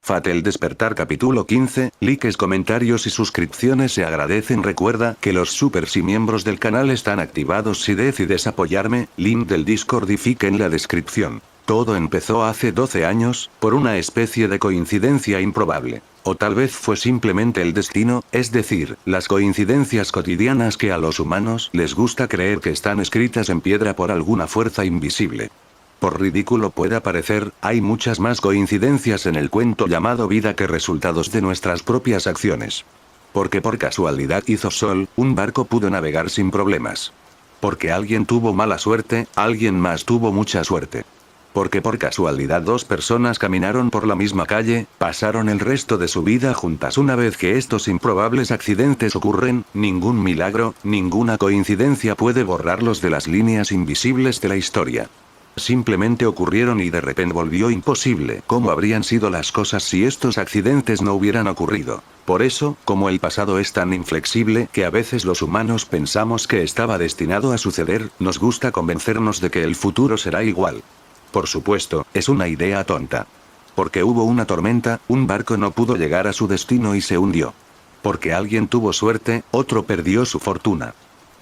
Fate el despertar capítulo 15, likes, comentarios y suscripciones se agradecen. Recuerda que los supers y miembros del canal están activados. Si decides apoyarme, link del Discord y fic en la descripción. Todo empezó hace 12 años, por una especie de coincidencia improbable. O tal vez fue simplemente el destino, es decir, las coincidencias cotidianas que a los humanos les gusta creer que están escritas en piedra por alguna fuerza invisible. Por ridículo pueda parecer, hay muchas más coincidencias en el cuento llamado vida que resultados de nuestras propias acciones. Porque por casualidad hizo sol, un barco pudo navegar sin problemas. Porque alguien tuvo mala suerte, alguien más tuvo mucha suerte. Porque por casualidad dos personas caminaron por la misma calle, pasaron el resto de su vida juntas. Una vez que estos improbables accidentes ocurren, ningún milagro, ninguna coincidencia puede borrarlos de las líneas invisibles de la historia. Simplemente ocurrieron y de repente volvió imposible. ¿Cómo habrían sido las cosas si estos accidentes no hubieran ocurrido? Por eso, como el pasado es tan inflexible que a veces los humanos pensamos que estaba destinado a suceder, nos gusta convencernos de que el futuro será igual. Por supuesto, es una idea tonta. Porque hubo una tormenta, un barco no pudo llegar a su destino y se hundió. Porque alguien tuvo suerte, otro perdió su fortuna.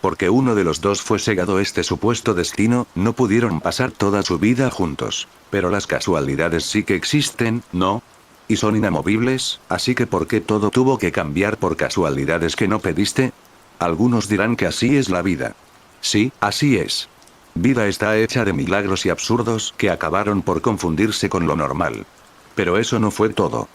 Porque uno de los dos fue cegado este supuesto destino, no pudieron pasar toda su vida juntos. Pero las casualidades sí que existen, ¿no? Y son inamovibles, así que ¿por qué todo tuvo que cambiar por casualidades que no pediste? Algunos dirán que así es la vida. Sí, así es. Vida está hecha de milagros y absurdos que acabaron por confundirse con lo normal. Pero eso no fue todo.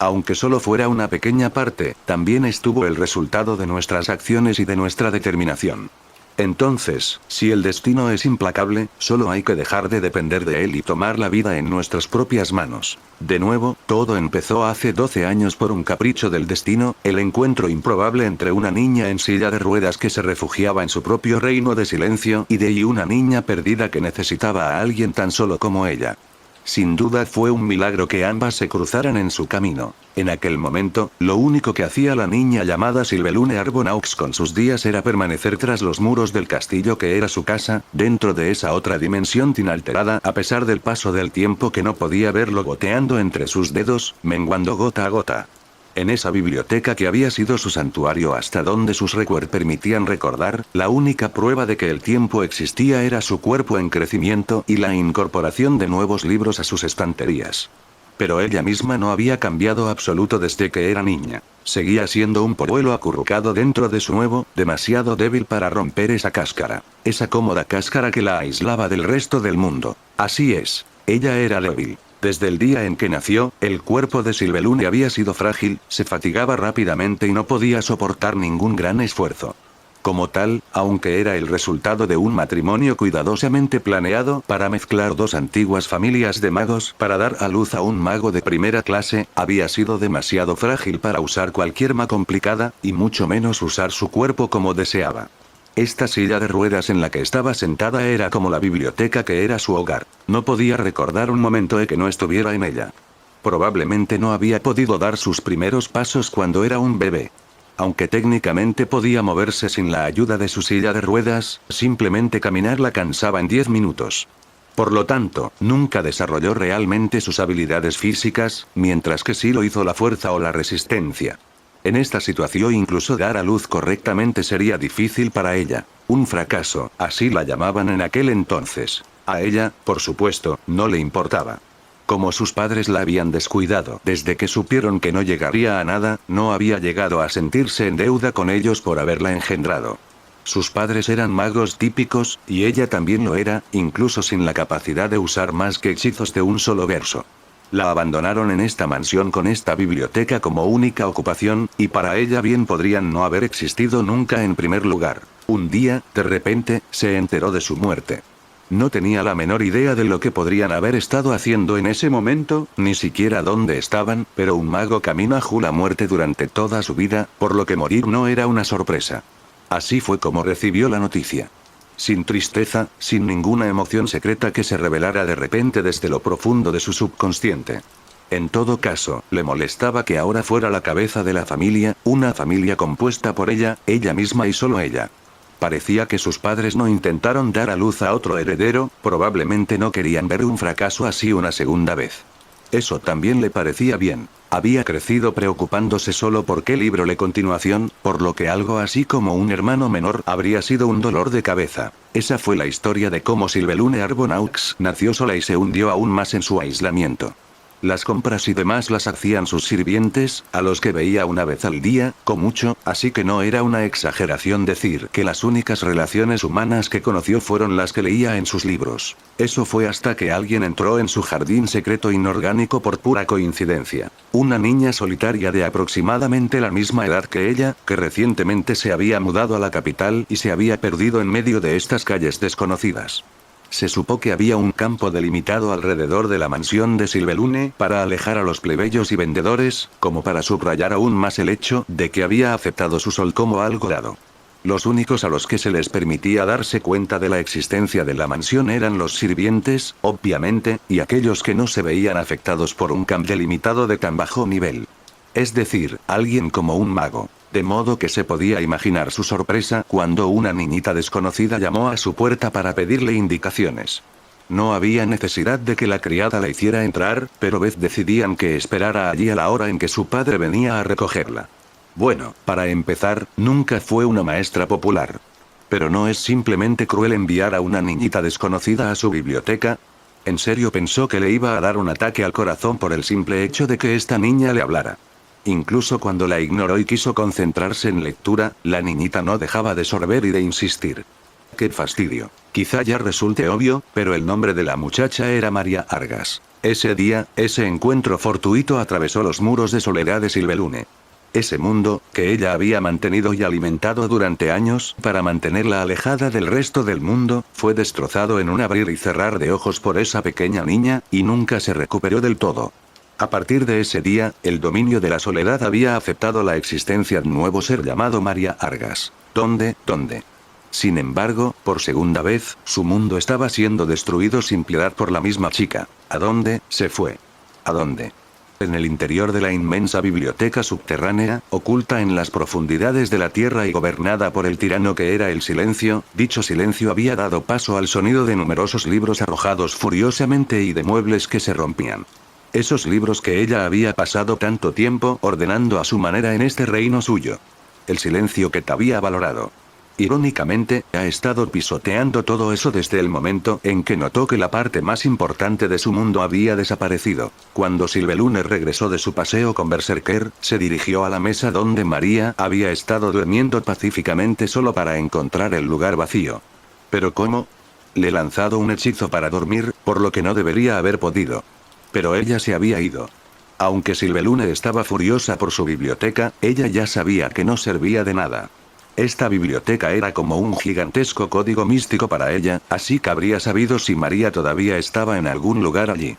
Aunque solo fuera una pequeña parte, también estuvo el resultado de nuestras acciones y de nuestra determinación. Entonces, si el destino es implacable, solo hay que dejar de depender de él y tomar la vida en nuestras propias manos. De nuevo, todo empezó hace 12 años por un capricho del destino, el encuentro improbable entre una niña en silla de ruedas que se refugiaba en su propio reino de silencio y una niña perdida que necesitaba a alguien tan solo como ella. Sin duda fue un milagro que ambas se cruzaran en su camino. En aquel momento, lo único que hacía la niña llamada Sylvelune Arbonaux con sus días era permanecer tras los muros del castillo que era su casa, dentro de esa otra dimensión inalterada a pesar del paso del tiempo que no podía verlo goteando entre sus dedos, menguando gota a gota. En esa biblioteca que había sido su santuario hasta donde sus recuerdos permitían recordar, la única prueba de que el tiempo existía era su cuerpo en crecimiento y la incorporación de nuevos libros a sus estanterías. Pero ella misma no había cambiado absoluto desde que era niña. Seguía siendo un polluelo acurrucado dentro de su huevo, demasiado débil para romper esa cáscara. Esa cómoda cáscara que la aislaba del resto del mundo. Así es, ella era débil. Desde el día en que nació, el cuerpo de Sylvelune había sido frágil, se fatigaba rápidamente y no podía soportar ningún gran esfuerzo. Como tal, aunque era el resultado de un matrimonio cuidadosamente planeado para mezclar dos antiguas familias de magos para dar a luz a un mago de primera clase, había sido demasiado frágil para usar cualquier magia complicada, y mucho menos usar su cuerpo como deseaba. Esta silla de ruedas en la que estaba sentada era como la biblioteca que era su hogar. No podía recordar un momento en que no estuviera en ella. Probablemente no había podido dar sus primeros pasos cuando era un bebé. Aunque técnicamente podía moverse sin la ayuda de su silla de ruedas, simplemente caminar la cansaba en 10 minutos. Por lo tanto, nunca desarrolló realmente sus habilidades físicas, mientras que sí lo hizo la fuerza o la resistencia. En esta situación incluso dar a luz correctamente sería difícil para ella. Un fracaso, así la llamaban en aquel entonces. A ella, por supuesto, no le importaba. Como sus padres la habían descuidado desde que supieron que no llegaría a nada, no había llegado a sentirse en deuda con ellos por haberla engendrado. Sus padres eran magos típicos, y ella también lo era, incluso sin la capacidad de usar más que hechizos de un solo verso. La abandonaron en esta mansión con esta biblioteca como única ocupación, y para ella bien podrían no haber existido nunca en primer lugar. Un día, de repente, se enteró de su muerte. No tenía la menor idea de lo que podrían haber estado haciendo en ese momento, ni siquiera dónde estaban, pero un mago camina a la muerte durante toda su vida, por lo que morir no era una sorpresa. Así fue como recibió la noticia. Sin tristeza, sin ninguna emoción secreta que se revelara de repente desde lo profundo de su subconsciente. En todo caso, le molestaba que ahora fuera la cabeza de la familia, una familia compuesta por ella misma y solo ella. Parecía que sus padres no intentaron dar a luz a otro heredero, probablemente no querían ver un fracaso así una segunda vez. Eso también le parecía bien. Había crecido preocupándose solo por qué libro le continuación, por lo que algo así como un hermano menor habría sido un dolor de cabeza. Esa fue la historia de cómo Sylvelune Arbonaux nació sola y se hundió aún más en su aislamiento. Las compras y demás las hacían sus sirvientes, a los que veía una vez al día, con mucho, así que no era una exageración decir que las únicas relaciones humanas que conoció fueron las que leía en sus libros. Eso fue hasta que alguien entró en su jardín secreto inorgánico por pura coincidencia. Una niña solitaria de aproximadamente la misma edad que ella, que recientemente se había mudado a la capital y se había perdido en medio de estas calles desconocidas. Se supo que había un campo delimitado alrededor de la mansión de Sylvelune para alejar a los plebeyos y vendedores, como para subrayar aún más el hecho de que había aceptado su sol como algo dado. Los únicos a los que se les permitía darse cuenta de la existencia de la mansión eran los sirvientes, obviamente, y aquellos que no se veían afectados por un camp delimitado de tan bajo nivel. Es decir, alguien como un mago. De modo que se podía imaginar su sorpresa cuando una niñita desconocida llamó a su puerta para pedirle indicaciones. No había necesidad de que la criada la hiciera entrar, pero Beth decidían que esperara allí a la hora en que su padre venía a recogerla. Bueno, para empezar, nunca fue una maestra popular. Pero ¿no es simplemente cruel enviar a una niñita desconocida a su biblioteca? ¿En serio pensó que le iba a dar un ataque al corazón por el simple hecho de que esta niña le hablara? Incluso cuando la ignoró y quiso concentrarse en lectura, la niñita no dejaba de sorber y de insistir. ¡Qué fastidio! Quizá ya resulte obvio, pero el nombre de la muchacha era María Argas. Ese día, ese encuentro fortuito atravesó los muros de soledad de Sylvelune. Ese mundo, que ella había mantenido y alimentado durante años para mantenerla alejada del resto del mundo, fue destrozado en un abrir y cerrar de ojos por esa pequeña niña, y nunca se recuperó del todo. A partir de ese día, el dominio de la soledad había aceptado la existencia de un nuevo ser llamado María Argas. ¿Dónde? Sin embargo, por segunda vez, su mundo estaba siendo destruido sin piedad por la misma chica. ¿A dónde se fue? ¿A dónde? En el interior de la inmensa biblioteca subterránea, oculta en las profundidades de la tierra y gobernada por el tirano que era el silencio, dicho silencio había dado paso al sonido de numerosos libros arrojados furiosamente y de muebles que se rompían. Esos libros que ella había pasado tanto tiempo ordenando a su manera en este reino suyo. El silencio que te había valorado. Irónicamente, ha estado pisoteando todo eso desde el momento en que notó que la parte más importante de su mundo había desaparecido. Cuando Sylvelune regresó de su paseo con Berserker, se dirigió a la mesa donde María había estado durmiendo pacíficamente solo para encontrar el lugar vacío. ¿Pero cómo? Le he lanzado un hechizo para dormir, por lo que no debería haber podido. Pero ella se había ido. Aunque Sylvelune estaba furiosa por su biblioteca, ella ya sabía que no servía de nada. Esta biblioteca era como un gigantesco código místico para ella, así que habría sabido si María todavía estaba en algún lugar allí.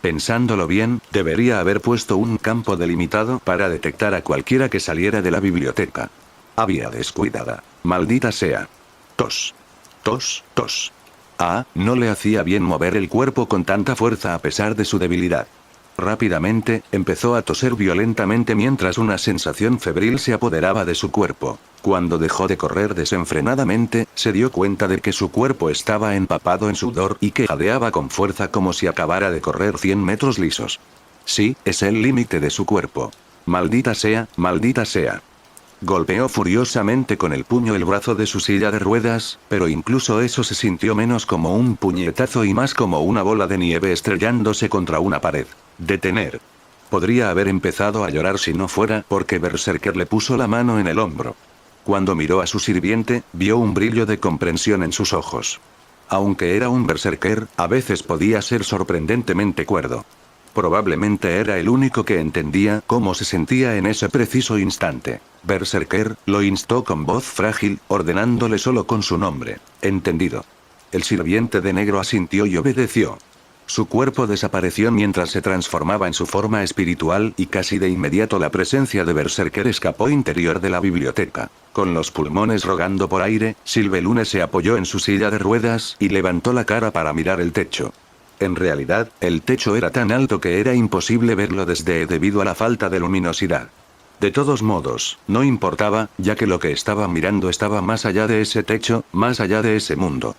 Pensándolo bien, debería haber puesto un campo delimitado para detectar a cualquiera que saliera de la biblioteca. Había descuidada. Maldita sea. Tos. Tos, tos. No le hacía bien mover el cuerpo con tanta fuerza a pesar de su debilidad. Rápidamente, empezó a toser violentamente mientras una sensación febril se apoderaba de su cuerpo. Cuando dejó de correr desenfrenadamente, se dio cuenta de que su cuerpo estaba empapado en sudor y que jadeaba con fuerza como si acabara de correr 100 metros lisos. Sí, es el límite de su cuerpo. Maldita sea, maldita sea. Golpeó furiosamente con el puño el brazo de su silla de ruedas, pero incluso eso se sintió menos como un puñetazo y más como una bola de nieve estrellándose contra una pared. Detener. Podría haber empezado a llorar si no fuera porque Berserker le puso la mano en el hombro. Cuando miró a su sirviente, vio un brillo de comprensión en sus ojos. Aunque era un Berserker, a veces podía ser sorprendentemente cuerdo. Probablemente era el único que entendía cómo se sentía en ese preciso instante. Berserker lo instó con voz frágil, ordenándole solo con su nombre. Entendido. El sirviente de negro asintió y obedeció. Su cuerpo desapareció mientras se transformaba en su forma espiritual y casi de inmediato la presencia de Berserker escapó interior de la biblioteca. Con los pulmones rogando por aire, Sylvelune se apoyó en su silla de ruedas y levantó la cara para mirar el techo. En realidad, el techo era tan alto que era imposible verlo desde debido a la falta de luminosidad. De todos modos, no importaba, ya que lo que estaba mirando estaba más allá de ese techo, más allá de ese mundo.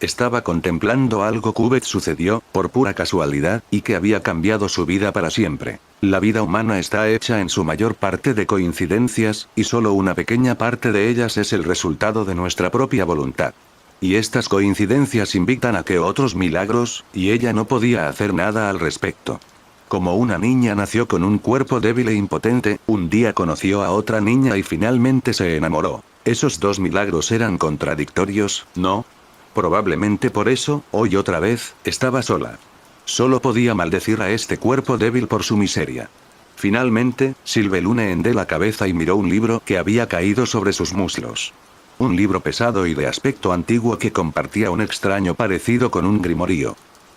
estaba contemplando algo que sucedió, por pura casualidad, y que había cambiado su vida para siempre. La vida humana está hecha en su mayor parte de coincidencias, y solo una pequeña parte de ellas es el resultado de nuestra propia voluntad. Y estas coincidencias invitan a que otros milagros, y ella no podía hacer nada al respecto. Como una niña nació con un cuerpo débil e impotente, un día conoció a otra niña y finalmente se enamoró. ¿Esos dos milagros eran contradictorios, no? Probablemente por eso, hoy otra vez, estaba sola. Solo podía maldecir a este cuerpo débil por su miseria. Finalmente, Sylvelune hendió la cabeza y miró un libro que había caído sobre sus muslos. Un libro pesado y de aspecto antiguo que compartía un extraño parecido con un grimorío.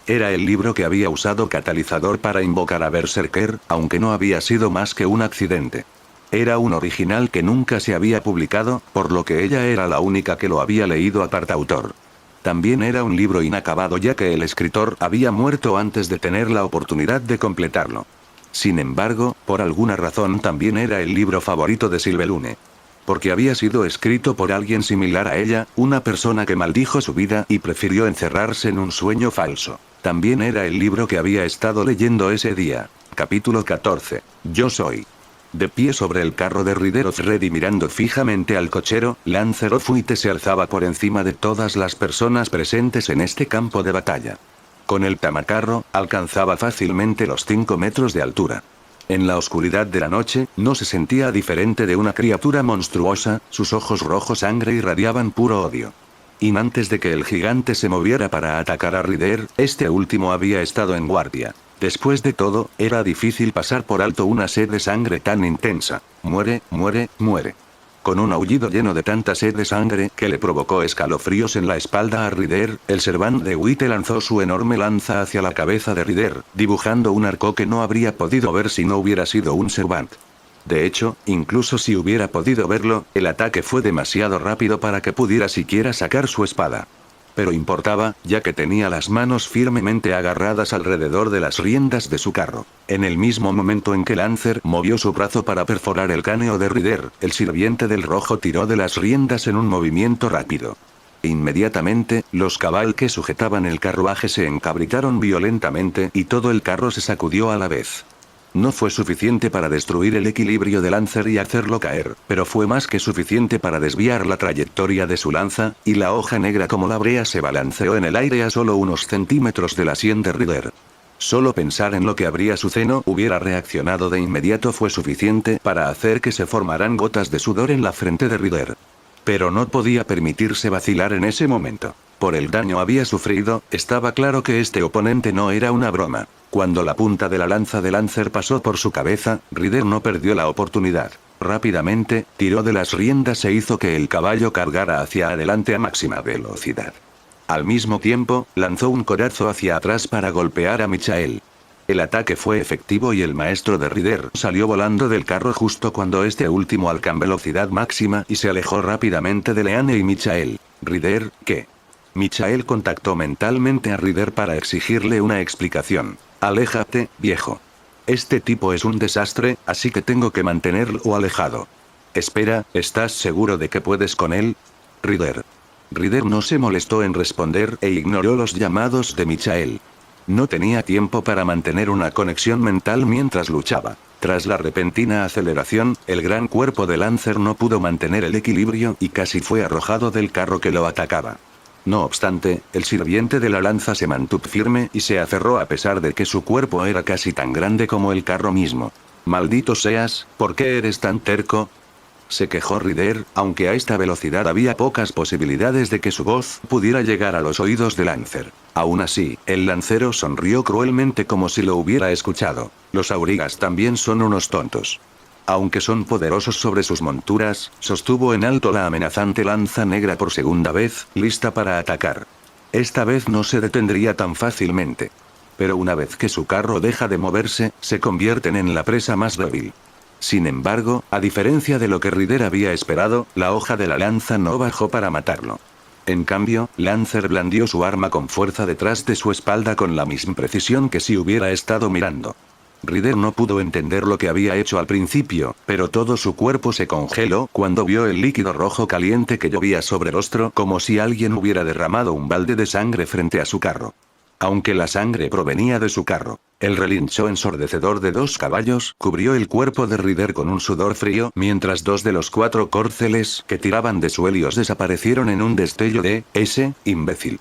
Era el libro que había usado Catalizador para invocar a Berserker, aunque no había sido más que un accidente. Era un original que nunca se había publicado, por lo que ella era la única que lo había leído aparte autor. También era un libro inacabado ya que el escritor había muerto antes de tener la oportunidad de completarlo. Sin embargo, por alguna razón también era el libro favorito de Sylvelune. Porque había sido escrito por alguien similar a ella, una persona que maldijo su vida y prefirió encerrarse en un sueño falso. También era el libro que había estado leyendo ese día. Capítulo 14. Yo soy. De pie sobre el carro de Rider Offred y mirando fijamente al cochero, Lancer of Wite se alzaba por encima de todas las personas presentes en este campo de batalla. Con el tamacarro, alcanzaba fácilmente los 5 metros de altura. En la oscuridad de la noche, no se sentía diferente de una criatura monstruosa, sus ojos rojos sangre irradiaban puro odio. Y antes de que el gigante se moviera para atacar a Rider, este último había estado en guardia. Después de todo, era difícil pasar por alto una sed de sangre tan intensa. Muere, muere, muere. Con un aullido lleno de tanta sed de sangre que le provocó escalofríos en la espalda a Rider, el Servant de Wite lanzó su enorme lanza hacia la cabeza de Rider, dibujando un arco que no habría podido ver si no hubiera sido un Servant. De hecho, incluso si hubiera podido verlo, el ataque fue demasiado rápido para que pudiera siquiera sacar su espada. Pero importaba, ya que tenía las manos firmemente agarradas alrededor de las riendas de su carro. En el mismo momento en que Lancer movió su brazo para perforar el cráneo de Rider, el sirviente del rojo tiró de las riendas en un movimiento rápido. Inmediatamente, los cabal que sujetaban el carruaje se encabritaron violentamente y todo el carro se sacudió a la vez. No fue suficiente para destruir el equilibrio de Lancer y hacerlo caer, pero fue más que suficiente para desviar la trayectoria de su lanza, y la hoja negra como la brea se balanceó en el aire a solo unos centímetros de la sien de Rider. Solo pensar en lo que habría su seno hubiera reaccionado de inmediato fue suficiente para hacer que se formaran gotas de sudor en la frente de Rider. Pero no podía permitirse vacilar en ese momento. Por el daño había sufrido, estaba claro que este oponente no era una broma. Cuando la punta de la lanza de Lancer pasó por su cabeza, Rider no perdió la oportunidad. Rápidamente, tiró de las riendas e hizo que el caballo cargara hacia adelante a máxima velocidad. Al mismo tiempo, lanzó un corazo hacia atrás para golpear a Michael. El ataque fue efectivo y el maestro de Rider salió volando del carro justo cuando este último alcanzó velocidad máxima y se alejó rápidamente de Leane y Michael. Rider, ¿qué? Michael contactó mentalmente a Rider para exigirle una explicación. Aléjate, viejo. Este tipo es un desastre, así que tengo que mantenerlo alejado. Espera, ¿estás seguro de que puedes con él? Rider. Rider no se molestó en responder e ignoró los llamados de Michael. No tenía tiempo para mantener una conexión mental mientras luchaba. Tras la repentina aceleración, el gran cuerpo de Lancer no pudo mantener el equilibrio y casi fue arrojado del carro que lo atacaba. No obstante, el sirviente de la lanza se mantuvo firme y se aferró a pesar de que su cuerpo era casi tan grande como el carro mismo. «Maldito seas, ¿por qué eres tan terco?», se quejó Rider, aunque a esta velocidad había pocas posibilidades de que su voz pudiera llegar a los oídos de Lancer. Aún así, el lancero sonrió cruelmente como si lo hubiera escuchado. Los aurigas también son unos tontos. Aunque son poderosos sobre sus monturas, sostuvo en alto la amenazante lanza negra por segunda vez, lista para atacar. Esta vez no se detendría tan fácilmente. Pero una vez que su carro deja de moverse, se convierten en la presa más débil. Sin embargo, a diferencia de lo que Rider había esperado, la hoja de la lanza no bajó para matarlo. En cambio, Lancer blandió su arma con fuerza detrás de su espalda con la misma precisión que si hubiera estado mirando. Rider no pudo entender lo que había hecho al principio, pero todo su cuerpo se congeló cuando vio el líquido rojo caliente que llovía sobre el rostro como si alguien hubiera derramado un balde de sangre frente a su carro. Aunque la sangre provenía de su carro, el relincho ensordecedor de 2 caballos cubrió el cuerpo de Rider con un sudor frío mientras 2 de los 4 córceles que tiraban de su helios desaparecieron en un destello de «ese imbécil.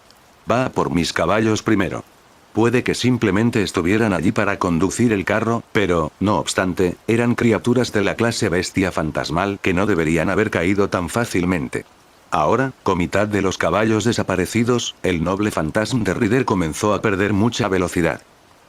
Va a por mis caballos primero». Puede que simplemente estuvieran allí para conducir el carro, pero, no obstante, eran criaturas de la clase bestia fantasmal que no deberían haber caído tan fácilmente. Ahora, con mitad de los caballos desaparecidos, el noble fantasma de Rider comenzó a perder mucha velocidad.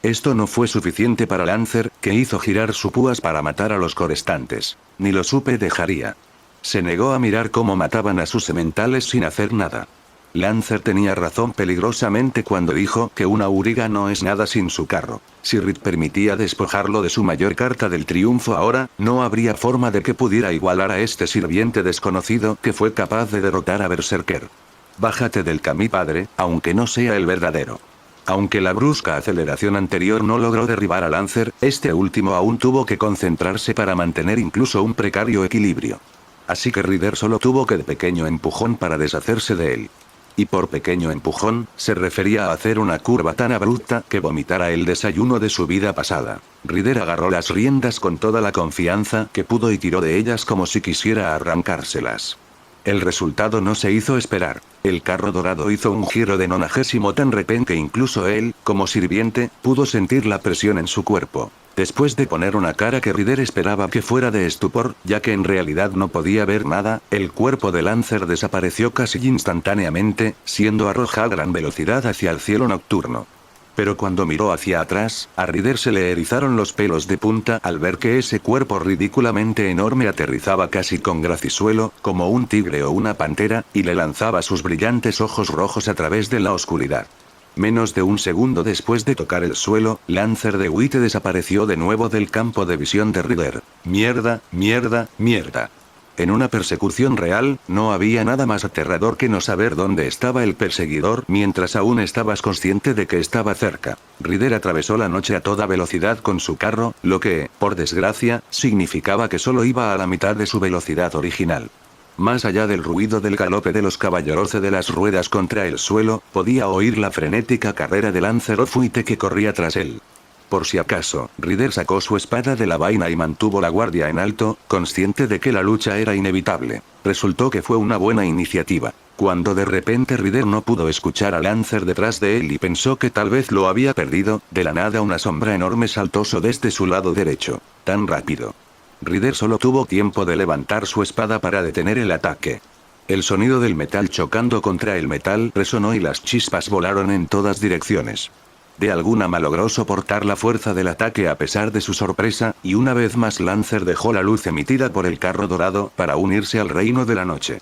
Esto no fue suficiente para Lancer, que hizo girar su púas para matar a los corestantes. Ni lo supe dejaría. Se negó a mirar cómo mataban a sus sementales sin hacer nada. Lancer tenía razón peligrosamente cuando dijo que una auriga no es nada sin su carro. Si Reed permitía despojarlo de su mayor carta del triunfo ahora, no habría forma de que pudiera igualar a este sirviente desconocido que fue capaz de derrotar a Berserker. Bájate del camí, padre, aunque no sea el verdadero. Aunque la brusca aceleración anterior no logró derribar a Lancer, este último aún tuvo que concentrarse para mantener incluso un precario equilibrio. Así que Rider solo tuvo que de pequeño empujón para deshacerse de él. Y por pequeño empujón, se refería a hacer una curva tan abrupta que vomitara el desayuno de su vida pasada. Rider agarró las riendas con toda la confianza que pudo y tiró de ellas como si quisiera arrancárselas. El resultado no se hizo esperar. El carro dorado hizo un giro de 90 tan repentino que incluso él, como sirviente, pudo sentir la presión en su cuerpo. Después de poner una cara que Rider esperaba que fuera de estupor, ya que en realidad no podía ver nada, el cuerpo de Lancer desapareció casi instantáneamente, siendo arrojado a gran velocidad hacia el cielo nocturno. Pero cuando miró hacia atrás, a Rider se le erizaron los pelos de punta al ver que ese cuerpo ridículamente enorme aterrizaba casi con gracisuelo, como un tigre o una pantera, y le lanzaba sus brillantes ojos rojos a través de la oscuridad. Menos de un segundo después de tocar el suelo, Lancer de Witte desapareció de nuevo del campo de visión de Rider. Mierda, mierda, mierda. En una persecución real, no había nada más aterrador que no saber dónde estaba el perseguidor mientras aún estabas consciente de que estaba cerca. Rider atravesó la noche a toda velocidad con su carro, lo que, por desgracia, significaba que solo iba a la mitad de su velocidad original. Más allá del ruido del galope de los caballos de las ruedas contra el suelo, podía oír la frenética carrera de Lancer of Witte que corría tras él. Por si acaso, Rider sacó su espada de la vaina y mantuvo la guardia en alto, consciente de que la lucha era inevitable. Resultó que fue una buena iniciativa. Cuando de repente Rider no pudo escuchar a Lancer detrás de él y pensó que tal vez lo había perdido, de la nada una sombra enorme saltó desde su lado derecho. Tan rápido. Rider solo tuvo tiempo de levantar su espada para detener el ataque. El sonido del metal chocando contra el metal resonó y las chispas volaron en todas direcciones. De alguna manera logró soportar la fuerza del ataque a pesar de su sorpresa, y una vez más Lancer dejó la luz emitida por el carro dorado para unirse al reino de la noche.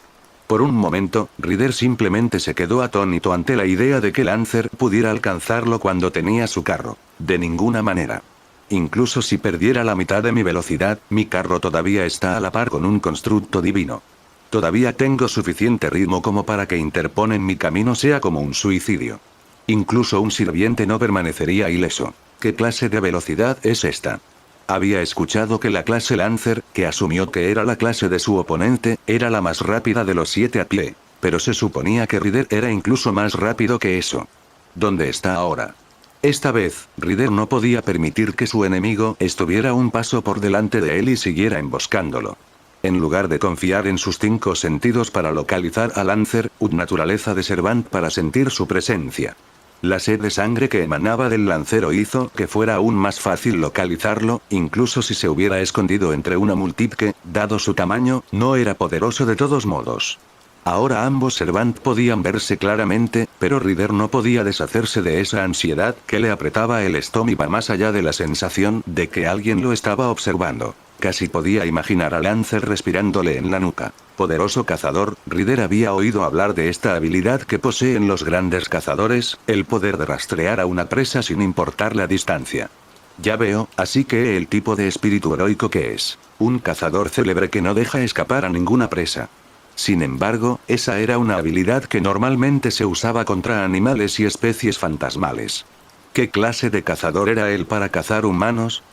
Por un momento, Rider simplemente se quedó atónito ante la idea de que Lancer pudiera alcanzarlo cuando tenía su carro. De ninguna manera. Incluso si perdiera la mitad de mi velocidad, mi carro todavía está a la par con un constructo divino. Todavía tengo suficiente ritmo como para que interponer en mi camino sea como un suicidio. Incluso un sirviente no permanecería ileso. ¿Qué clase de velocidad es esta? Había escuchado que la clase Lancer, que asumió que era la clase de su oponente, era la más rápida de los 7 a pie. Pero se suponía que Rider era incluso más rápido que eso. ¿Dónde está ahora? Esta vez, Rider no podía permitir que su enemigo estuviera un paso por delante de él y siguiera emboscándolo. En lugar de confiar en sus 5 sentidos para localizar a Lancer, una naturaleza de Servant para sentir su presencia. La sed de sangre que emanaba del lancero hizo que fuera aún más fácil localizarlo, incluso si se hubiera escondido entre una multitud que, dado su tamaño, no era poderoso de todos modos. Ahora ambos Servant podían verse claramente, pero Rider no podía deshacerse de esa ansiedad que le apretaba el estómago más allá de la sensación de que alguien lo estaba observando. Casi podía imaginar a Lancer respirándole en la nuca. Poderoso cazador, Rider había oído hablar de esta habilidad que poseen los grandes cazadores, el poder de rastrear a una presa sin importar la distancia. Ya veo, así que el tipo de espíritu heroico que es. Un cazador célebre que no deja escapar a ninguna presa. Sin embargo, esa era una habilidad que normalmente se usaba contra animales y especies fantasmales. ¿Qué clase de cazador era él para cazar humanos?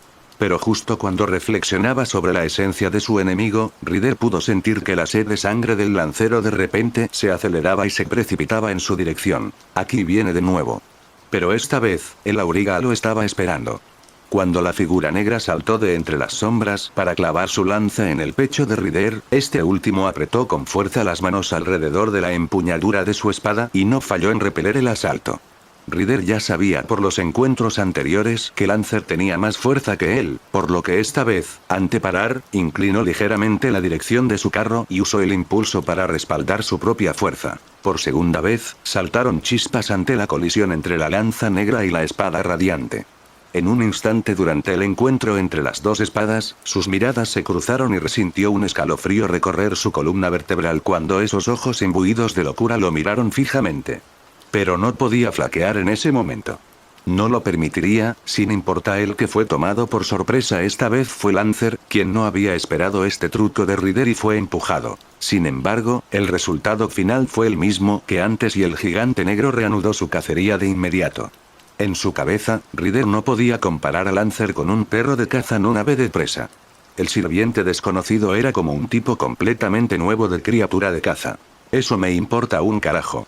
Pero justo cuando reflexionaba sobre la esencia de su enemigo, Ryder pudo sentir que la sed de sangre del lancero de repente se aceleraba y se precipitaba en su dirección. Aquí viene de nuevo. Pero esta vez, el auriga lo estaba esperando. Cuando la figura negra saltó de entre las sombras para clavar su lanza en el pecho de Ryder, este último apretó con fuerza las manos alrededor de la empuñadura de su espada y no falló en repeler el asalto. Ryder ya sabía por los encuentros anteriores que Lancer tenía más fuerza que él, por lo que esta vez, ante parar, inclinó ligeramente la dirección de su carro y usó el impulso para respaldar su propia fuerza. Por segunda vez, saltaron chispas ante la colisión entre la lanza negra y la espada radiante. En un instante durante el encuentro entre las dos espadas, sus miradas se cruzaron y resintió un escalofrío recorrer su columna vertebral cuando esos ojos imbuidos de locura lo miraron fijamente. Pero no podía flaquear en ese momento. No lo permitiría, sin importar el que fue tomado por sorpresa. Esta vez fue Lancer, quien no había esperado este truco de Ryder y fue empujado. Sin embargo, el resultado final fue el mismo que antes y el gigante negro reanudó su cacería de inmediato. En su cabeza, Ryder no podía comparar a Lancer con un perro de caza en un ave de presa. El sirviente desconocido era como un tipo completamente nuevo de criatura de caza. Eso me importa un carajo,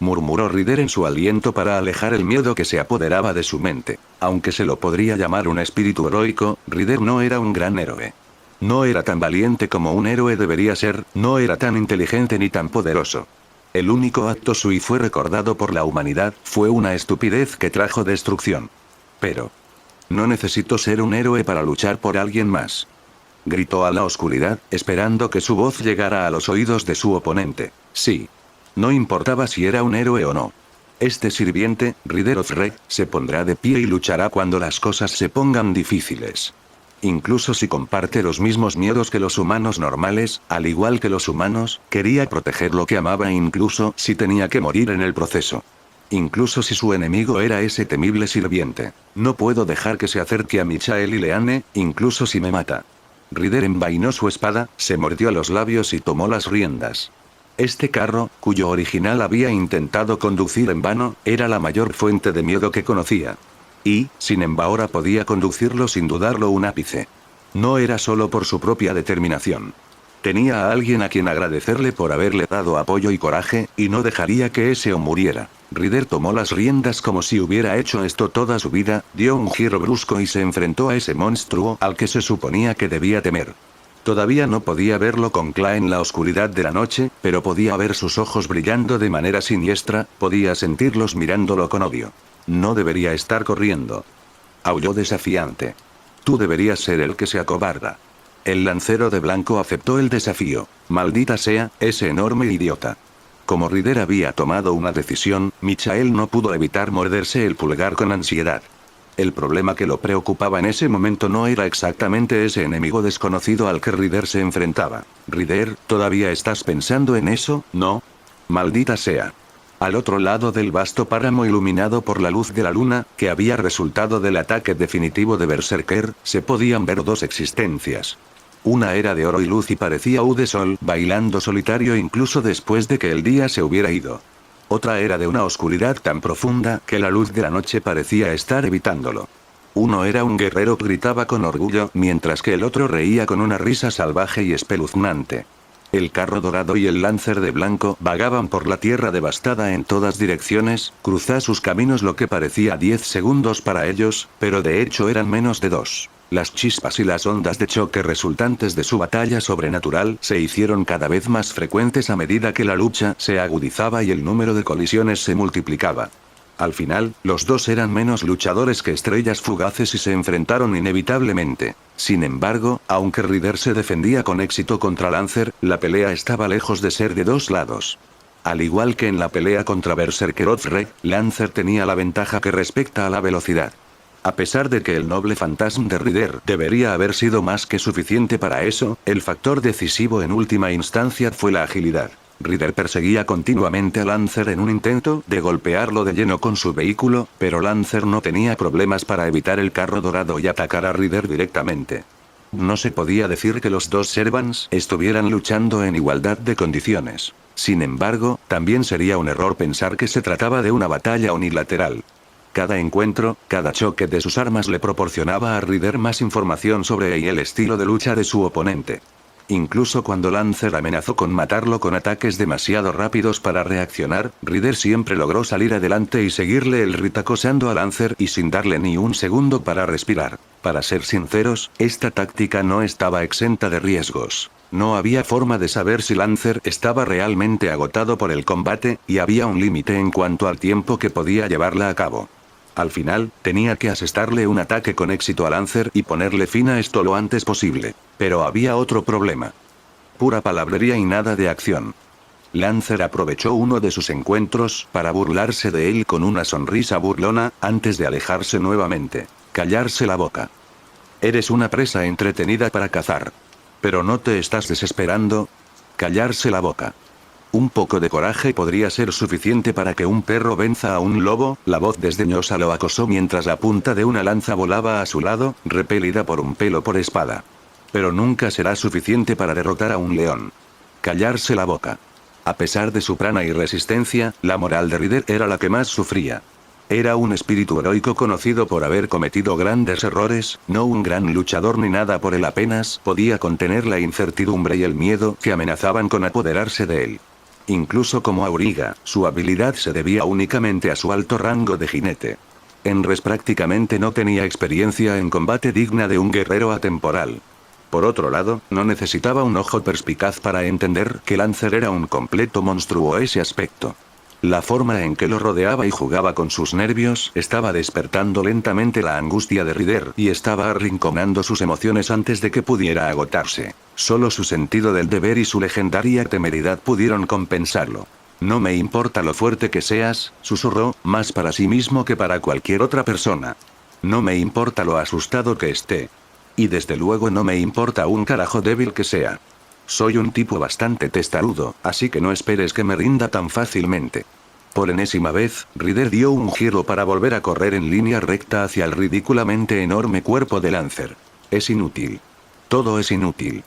murmuró Ryder en su aliento para alejar el miedo que se apoderaba de su mente. Aunque se lo podría llamar un espíritu heroico, Ryder no era un gran héroe. No era tan valiente como un héroe debería ser, no era tan inteligente ni tan poderoso. El único acto suyo fue recordado por la humanidad, fue una estupidez que trajo destrucción. Pero no necesito ser un héroe para luchar por alguien más, gritó a la oscuridad, esperando que su voz llegara a los oídos de su oponente. Sí. No importaba si era un héroe o no. Este sirviente, Ryder of Red, se pondrá de pie y luchará cuando las cosas se pongan difíciles. Incluso si comparte los mismos miedos que los humanos normales, al igual que los humanos, quería proteger lo que amaba incluso si tenía que morir en el proceso. Incluso si su enemigo era ese temible sirviente. No puedo dejar que se acerque a Michael y Leanne, incluso si me mata. Ryder envainó su espada, se mordió los labios y tomó las riendas. Este carro, cuyo original había intentado conducir en vano, era la mayor fuente de miedo que conocía. Y, sin embargo, ahora podía conducirlo sin dudarlo un ápice. No era solo por su propia determinación. Tenía a alguien a quien agradecerle por haberle dado apoyo y coraje, y no dejaría que ese o muriera. Ryder tomó las riendas como si hubiera hecho esto toda su vida, dio un giro brusco y se enfrentó a ese monstruo al que se suponía que debía temer. Todavía no podía verlo con claridad en la oscuridad de la noche, pero podía ver sus ojos brillando de manera siniestra, podía sentirlos mirándolo con odio. No debería estar corriendo, aulló desafiante. Tú deberías ser el que se acobarda. El lancero de blanco aceptó el desafío. Maldita sea, ese enorme idiota. Como Ryder había tomado una decisión, Michael no pudo evitar morderse el pulgar con ansiedad. El problema que lo preocupaba en ese momento no era exactamente ese enemigo desconocido al que Ryder se enfrentaba. Ryder, ¿todavía estás pensando en eso, no? Maldita sea. Al otro lado del vasto páramo iluminado por la luz de la luna, que había resultado del ataque definitivo de Berserker, se podían ver dos existencias. Una era de oro y luz y parecía de sol, bailando solitario incluso después de que el día se hubiera ido. Otra era de una oscuridad tan profunda que la luz de la noche parecía estar evitándolo. Uno era un guerrero que gritaba con orgullo, mientras que el otro reía con una risa salvaje y espeluznante. El carro dorado y el Lancer de blanco vagaban por la tierra devastada en todas direcciones, cruzó sus caminos lo que parecía 10 segundos para ellos, pero de hecho eran menos de 2. Las chispas y las ondas de choque resultantes de su batalla sobrenatural se hicieron cada vez más frecuentes a medida que la lucha se agudizaba y el número de colisiones se multiplicaba. Al final, los dos eran menos luchadores que estrellas fugaces y se enfrentaron inevitablemente. Sin embargo, aunque Ryder se defendía con éxito contra Lancer, la pelea estaba lejos de ser de dos lados. Al igual que en la pelea contra Berserker of Red, Lancer tenía la ventaja que respecta a la velocidad. A pesar de que el noble fantasma de Ryder debería haber sido más que suficiente para eso, el factor decisivo en última instancia fue la agilidad. Ryder perseguía continuamente a Lancer en un intento de golpearlo de lleno con su vehículo, pero Lancer no tenía problemas para evitar el carro dorado y atacar a Ryder directamente. No se podía decir que los dos Servants estuvieran luchando en igualdad de condiciones. Sin embargo, también sería un error pensar que se trataba de una batalla unilateral. Cada encuentro, cada choque de sus armas le proporcionaba a Ryder más información sobre el estilo de lucha de su oponente. Incluso cuando Lancer amenazó con matarlo con ataques demasiado rápidos para reaccionar, Ryder siempre logró salir adelante y seguirle el rit acosando a Lancer y sin darle ni un segundo para respirar. Para ser sinceros, esta táctica no estaba exenta de riesgos. No había forma de saber si Lancer estaba realmente agotado por el combate, y había un límite en cuanto al tiempo que podía llevarla a cabo. Al final, tenía que asestarle un ataque con éxito a Lancer y ponerle fin a esto lo antes posible. Pero había otro problema. Pura palabrería y nada de acción. Lancer aprovechó uno de sus encuentros para burlarse de él con una sonrisa burlona, antes de alejarse nuevamente. Callarse la boca. Eres una presa entretenida para cazar. ¿Pero no te estás desesperando? Callarse la boca. Un poco de coraje podría ser suficiente para que un perro venza a un lobo. La voz desdeñosa lo acosó mientras la punta de una lanza volaba a su lado, repelida por un pelo por espada. Pero nunca será suficiente para derrotar a un león. Callarse la boca. A pesar de su prana y resistencia, la moral de Ryder era la que más sufría. Era un espíritu heroico conocido por haber cometido grandes errores, no un gran luchador ni nada por él, apenas podía contener la incertidumbre y el miedo que amenazaban con apoderarse de él. Incluso como auriga, su habilidad se debía únicamente a su alto rango de jinete. Enres prácticamente no tenía experiencia en combate digna de un guerrero atemporal. Por otro lado, no necesitaba un ojo perspicaz para entender que Lancer era un completo monstruo ese aspecto. La forma en que lo rodeaba y jugaba con sus nervios estaba despertando lentamente la angustia de Ryder y estaba arrinconando sus emociones antes de que pudiera agotarse. Solo su sentido del deber y su legendaria temeridad pudieron compensarlo. No me importa lo fuerte que seas, susurró, más para sí mismo que para cualquier otra persona. No me importa lo asustado que esté. Y desde luego no me importa un carajo débil que sea. Soy un tipo bastante testarudo, así que no esperes que me rinda tan fácilmente. Por enésima vez, Ryder dio un giro para volver a correr en línea recta hacia el ridículamente enorme cuerpo de Lancer. Es inútil. Todo es inútil.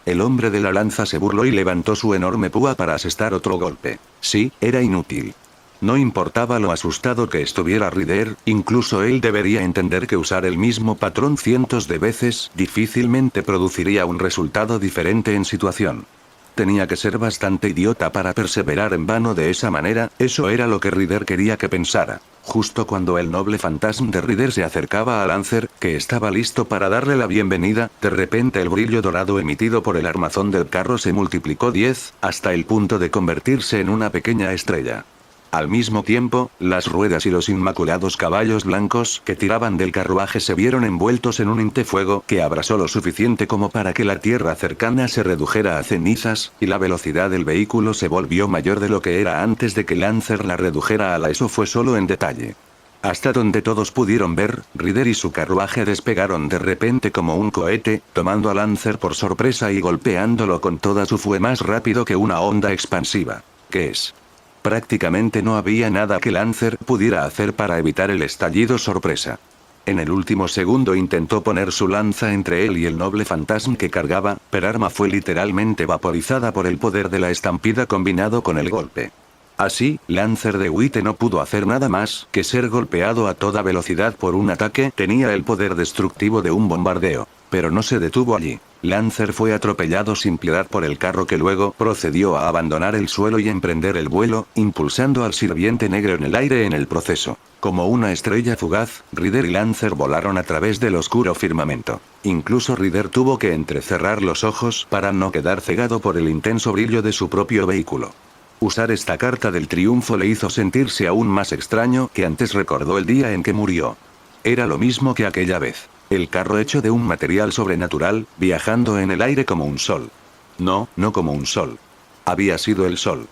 El hombre de la lanza se burló y levantó su enorme púa para asestar otro golpe. Sí, era inútil. No importaba lo asustado que estuviera Ryder, incluso él debería entender que usar el mismo patrón cientos de veces difícilmente produciría un resultado diferente en situación. Tenía que ser bastante idiota para perseverar en vano de esa manera, eso era lo que Ryder quería que pensara. Justo cuando el noble fantasma de Ryder se acercaba a Lancer, que estaba listo para darle la bienvenida, de repente el brillo dorado emitido por el armazón del carro se multiplicó 10, hasta el punto de convertirse en una pequeña estrella. Al mismo tiempo, las ruedas y los inmaculados caballos blancos que tiraban del carruaje se vieron envueltos en un intenfuego que abrasó lo suficiente como para que la tierra cercana se redujera a cenizas, y la velocidad del vehículo se volvió mayor de lo que era antes de que Lancer la redujera a la. Eso fue solo en detalle. Hasta donde todos pudieron ver, Ryder y su carruaje despegaron de repente como un cohete, tomando a Lancer por sorpresa y golpeándolo con toda su fuerza más rápido que una onda expansiva. ¿Qué es? Prácticamente no había nada que Lancer pudiera hacer para evitar el estallido sorpresa. En el último segundo intentó poner su lanza entre él y el noble fantasma que cargaba, pero arma fue literalmente vaporizada por el poder de la estampida combinado con el golpe. Así, Lancer de Witte no pudo hacer nada más que ser golpeado a toda velocidad por un ataque. Tenía el poder destructivo de un bombardeo. Pero no se detuvo allí. Lancer fue atropellado sin piedad por el carro, que luego procedió a abandonar el suelo y emprender el vuelo, impulsando al sirviente negro en el aire en el proceso. Como una estrella fugaz, Ryder y Lancer volaron a través del oscuro firmamento. Incluso Ryder tuvo que entrecerrar los ojos para no quedar cegado por el intenso brillo de su propio vehículo. Usar esta carta del triunfo le hizo sentirse aún más extraño que antes. Recordó el día en que murió. Era lo mismo que aquella vez. El carro hecho de un material sobrenatural, viajando en el aire como un sol. No como un sol. Había sido el sol.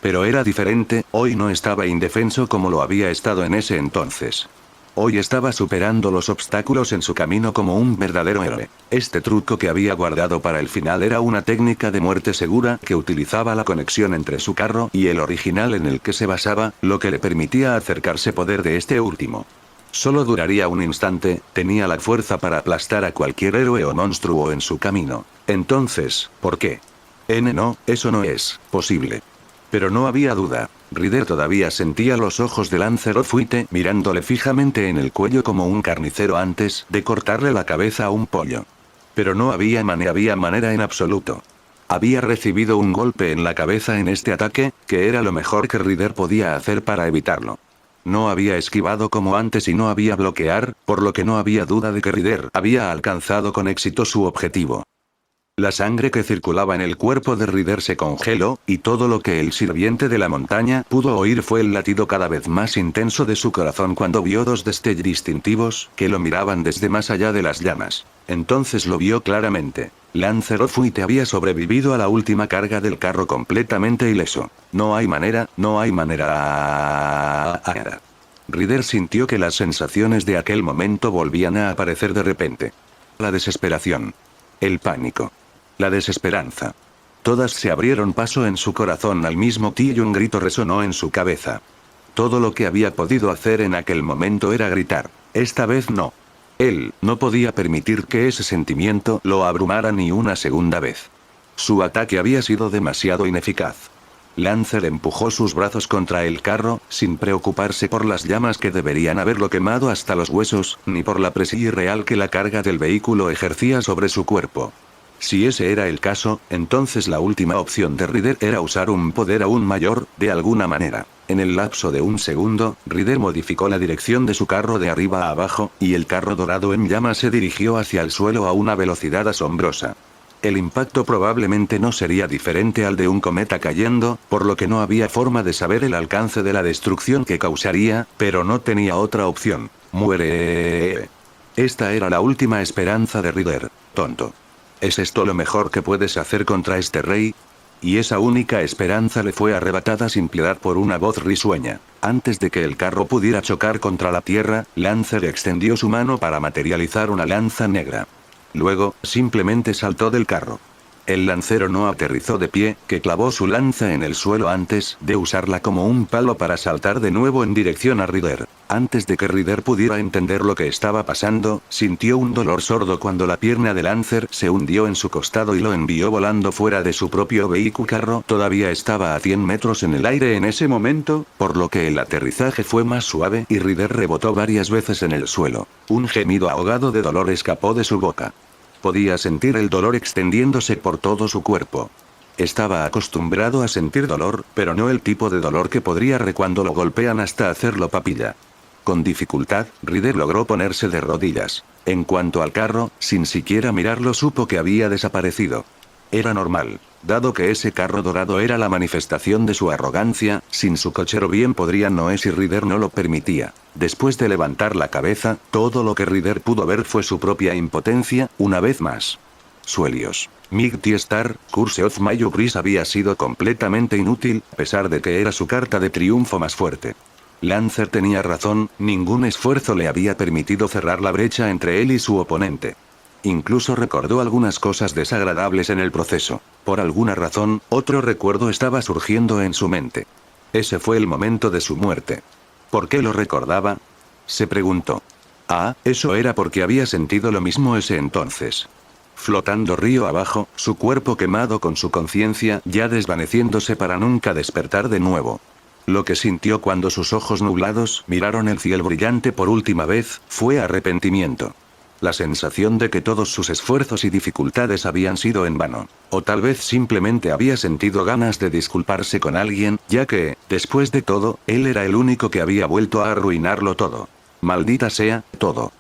Pero era diferente, hoy no estaba indefenso como lo había estado en ese entonces. Hoy estaba superando los obstáculos en su camino como un verdadero héroe. Este truco que había guardado para el final era una técnica de muerte segura que utilizaba la conexión entre su carro y el original en el que se basaba, lo que le permitía acercarse poder de este último. Solo duraría un instante, tenía la fuerza para aplastar a cualquier héroe o monstruo en su camino. Entonces, ¿por qué? No, eso no es posible. Pero no había duda. Rider todavía sentía los ojos de Lanzarote mirándole fijamente en el cuello como un carnicero antes de cortarle la cabeza a un pollo. Pero no había manera en absoluto. Había recibido un golpe en la cabeza en este ataque, que era lo mejor que Rider podía hacer para evitarlo. No había esquivado como antes y no había bloquear, por lo que no había duda de que Rider había alcanzado con éxito su objetivo. La sangre que circulaba en el cuerpo de Rider se congeló, y todo lo que el sirviente de la montaña pudo oír fue el latido cada vez más intenso de su corazón cuando vio dos destellos distintivos que lo miraban desde más allá de las llamas. Entonces lo vio claramente. Lanzarote había sobrevivido a la última carga del carro completamente ileso. No hay manera. Rider sintió que las sensaciones de aquel momento volvían a aparecer de repente. La desesperación. El pánico. La desesperanza. Todas se abrieron paso en su corazón al mismo tiempo y un grito resonó en su cabeza. Todo lo que había podido hacer en aquel momento era gritar. Esta vez no. Él no podía permitir que ese sentimiento lo abrumara ni una segunda vez. Su ataque había sido demasiado ineficaz. Lancer empujó sus brazos contra el carro, sin preocuparse por las llamas que deberían haberlo quemado hasta los huesos, ni por la presión irreal que la carga del vehículo ejercía sobre su cuerpo. Si ese era el caso, entonces la última opción de Rider era usar un poder aún mayor, de alguna manera. En el lapso de un segundo, Rider modificó la dirección de su carro de arriba a abajo, y el carro dorado en llamas se dirigió hacia el suelo a una velocidad asombrosa. El impacto probablemente no sería diferente al de un cometa cayendo, por lo que no había forma de saber el alcance de la destrucción que causaría, pero no tenía otra opción. Muere. Esta era la última esperanza de Rider. Tonto. ¿Es esto lo mejor que puedes hacer contra este rey? Y esa única esperanza le fue arrebatada sin piedad por una voz risueña. Antes de que el carro pudiera chocar contra la tierra, Lancer extendió su mano para materializar una lanza negra. Luego, simplemente saltó del carro. El lancero no aterrizó de pie, que clavó su lanza en el suelo antes de usarla como un palo para saltar de nuevo en dirección a Rider. Antes de que Rider pudiera entender lo que estaba pasando, sintió un dolor sordo cuando la pierna de Lancer se hundió en su costado y lo envió volando fuera de su propio vehículo. Carro todavía estaba a 100 metros en el aire en ese momento, por lo que el aterrizaje fue más suave y Rider rebotó varias veces en el suelo. Un gemido ahogado de dolor escapó de su boca. Podía sentir el dolor extendiéndose por todo su cuerpo. Estaba acostumbrado a sentir dolor, pero no el tipo de dolor que podría cuando lo golpean hasta hacerlo papilla. Con dificultad, Rider logró ponerse de rodillas. En cuanto al carro, sin siquiera mirarlo supo que había desaparecido. Era normal. Dado que ese carro dorado era la manifestación de su arrogancia, sin su cochero bien podría no es y Rider no lo permitía. Después de levantar la cabeza, todo lo que Rider pudo ver fue su propia impotencia, una vez más. Suelios. Mighty Star, Curse of My Hubris había sido completamente inútil, a pesar de que era su carta de triunfo más fuerte. Lancer tenía razón, ningún esfuerzo le había permitido cerrar la brecha entre él y su oponente. Incluso recordó algunas cosas desagradables en el proceso. Por alguna razón, otro recuerdo estaba surgiendo en su mente. Ese fue el momento de su muerte. ¿Por qué lo recordaba? Se preguntó. Ah, eso era porque había sentido lo mismo ese entonces. Flotando río abajo, su cuerpo quemado con su conciencia ya desvaneciéndose para nunca despertar de nuevo. Lo que sintió cuando sus ojos nublados miraron el cielo brillante por última vez, fue arrepentimiento. La sensación de que todos sus esfuerzos y dificultades habían sido en vano. O tal vez simplemente había sentido ganas de disculparse con alguien, ya que, después de todo, él era el único que había vuelto a arruinarlo todo. Maldita sea, todo.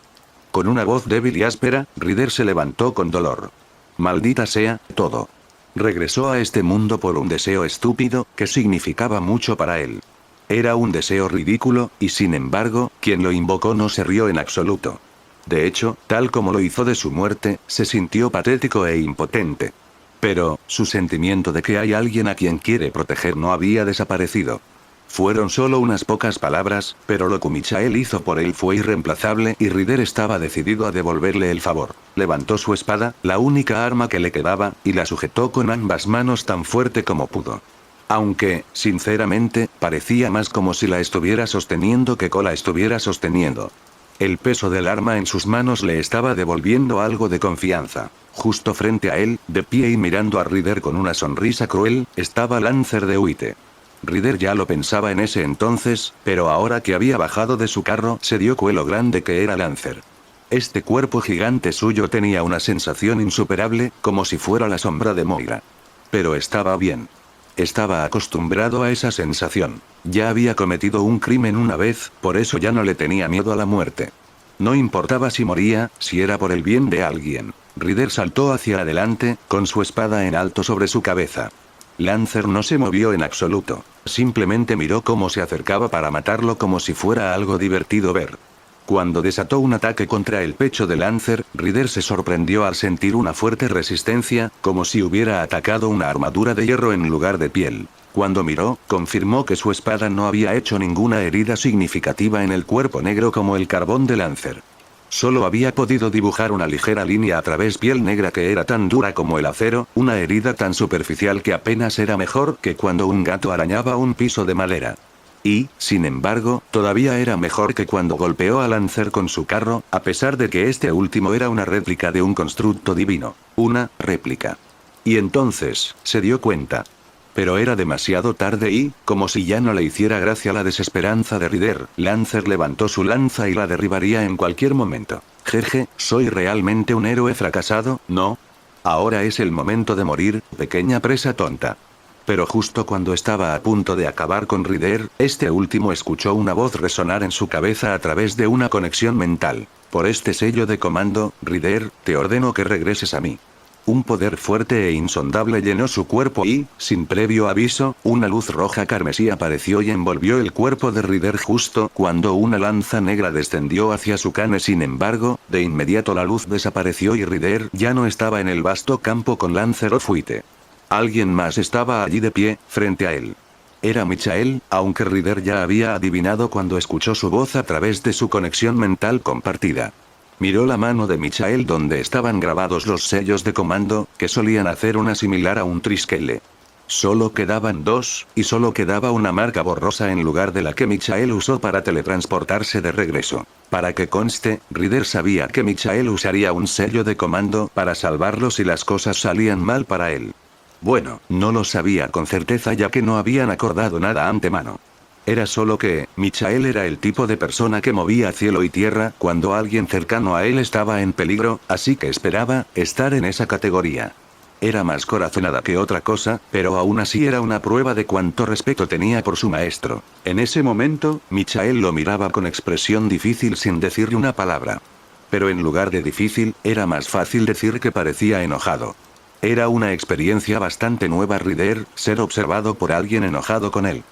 Con una voz débil y áspera, Rider se levantó con dolor. Maldita sea, todo. Regresó a este mundo por un deseo estúpido, que significaba mucho para él. Era un deseo ridículo, y sin embargo, quien lo invocó no se rió en absoluto. De hecho, tal como lo hizo de su muerte, se sintió patético e impotente. Pero, su sentimiento de que hay alguien a quien quiere proteger no había desaparecido. Fueron solo unas pocas palabras, pero lo que Michael hizo por él fue irreemplazable y Rider estaba decidido a devolverle el favor. Levantó su espada, la única arma que le quedaba, y la sujetó con ambas manos tan fuerte como pudo. Aunque, sinceramente, parecía más como si la estuviera sosteniendo que la estuviera sosteniendo. El peso del arma en sus manos le estaba devolviendo algo de confianza. Justo frente a él, de pie y mirando a Rider con una sonrisa cruel, estaba Lancer de Huite. Ryder ya lo pensaba en ese entonces, pero ahora que había bajado de su carro se dio cuenta lo grande que era Lancer. Este cuerpo gigante suyo tenía una sensación insuperable, como si fuera la sombra de Moira. Pero estaba bien. Estaba acostumbrado a esa sensación. Ya había cometido un crimen una vez, por eso ya no le tenía miedo a la muerte. No importaba si moría, si era por el bien de alguien. Ryder saltó hacia adelante, con su espada en alto sobre su cabeza. Lancer no se movió en absoluto. Simplemente miró cómo se acercaba para matarlo como si fuera algo divertido ver. Cuando desató un ataque contra el pecho de Lancer, Ryder se sorprendió al sentir una fuerte resistencia, como si hubiera atacado una armadura de hierro en lugar de piel. Cuando miró, confirmó que su espada no había hecho ninguna herida significativa en el cuerpo negro como el carbón de Lancer. Solo había podido dibujar una ligera línea a través piel negra que era tan dura como el acero, una herida tan superficial que apenas era mejor que cuando un gato arañaba un piso de madera. Y, sin embargo, todavía era mejor que cuando golpeó a Lancer con su carro, a pesar de que este último era una réplica de un constructo divino. Una réplica. Y entonces, se dio cuenta. Pero era demasiado tarde y, como si ya no le hiciera gracia la desesperanza de Ryder, Lancer levantó su lanza y la derribaría en cualquier momento. Jeje, ¿soy realmente un héroe fracasado? ¿No? Ahora es el momento de morir, pequeña presa tonta. Pero justo cuando estaba a punto de acabar con Ryder, este último escuchó una voz resonar en su cabeza a través de una conexión mental. Por este sello de comando, Ryder, te ordeno que regreses a mí. Un poder fuerte e insondable llenó su cuerpo y, sin previo aviso, una luz roja carmesí apareció y envolvió el cuerpo de Ryder justo cuando una lanza negra descendió hacia su cane. Sin embargo, de inmediato la luz desapareció y Ryder ya no estaba en el vasto campo con Lancer o Fuite. Alguien más estaba allí de pie, frente a él. Era Michael, aunque Ryder ya había adivinado cuando escuchó su voz a través de su conexión mental compartida. Miró la mano de Michael donde estaban grabados los sellos de comando, que solían hacer una similar a un trisquele. Solo quedaban dos, y solo quedaba una marca borrosa en lugar de la que Michael usó para teletransportarse de regreso. Para que conste, Ryder sabía que Michael usaría un sello de comando para salvarlo si las cosas salían mal para él. Bueno, no lo sabía con certeza ya que no habían acordado nada antemano. Era solo que, Michael era el tipo de persona que movía cielo y tierra cuando alguien cercano a él estaba en peligro, así que esperaba estar en esa categoría. Era más corazonada que otra cosa, pero aún así era una prueba de cuánto respeto tenía por su maestro. En ese momento, Michael lo miraba con expresión difícil sin decirle una palabra. Pero en lugar de difícil, era más fácil decir que parecía enojado. Era una experiencia bastante nueva Ryder, ser observado por alguien enojado con él.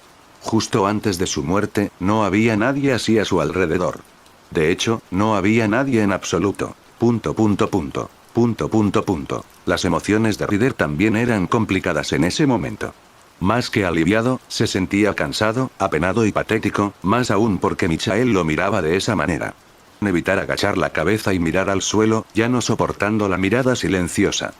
Justo antes de su muerte, no había nadie así a su alrededor. De hecho, no había nadie en absoluto. Las emociones de Ryder también eran complicadas en ese momento. Más que aliviado, se sentía cansado, apenado y patético, más aún porque Michael lo miraba de esa manera. Evitar agachar la cabeza y mirar al suelo, ya no soportando la mirada silenciosa.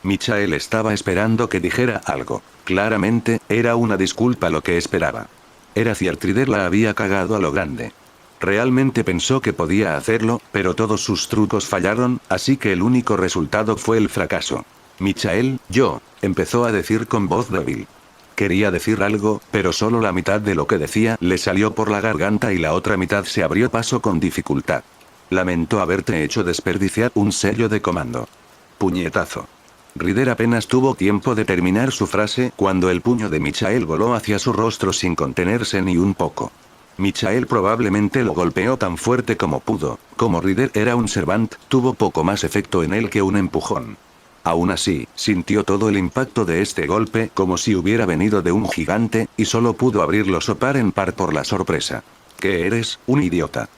Michael estaba esperando que dijera algo. Claramente, era una disculpa lo que esperaba. Era cierto, Ryder la había cagado a lo grande. Realmente pensó que podía hacerlo, pero todos sus trucos fallaron, así que el único resultado fue el fracaso. Michael, empezó a decir con voz débil. Quería decir algo, pero solo la mitad de lo que decía le salió por la garganta y la otra mitad se abrió paso con dificultad. Lamento haberte hecho desperdiciar un sello de comando. Puñetazo. Ryder apenas tuvo tiempo de terminar su frase cuando el puño de Michael voló hacia su rostro sin contenerse ni un poco. Michael probablemente lo golpeó tan fuerte como pudo. Como Ryder era un servant, tuvo poco más efecto en él que un empujón. Aún así, sintió todo el impacto de este golpe como si hubiera venido de un gigante, y solo pudo abrirlos o par en par por la sorpresa. ¿Qué eres, un idiota?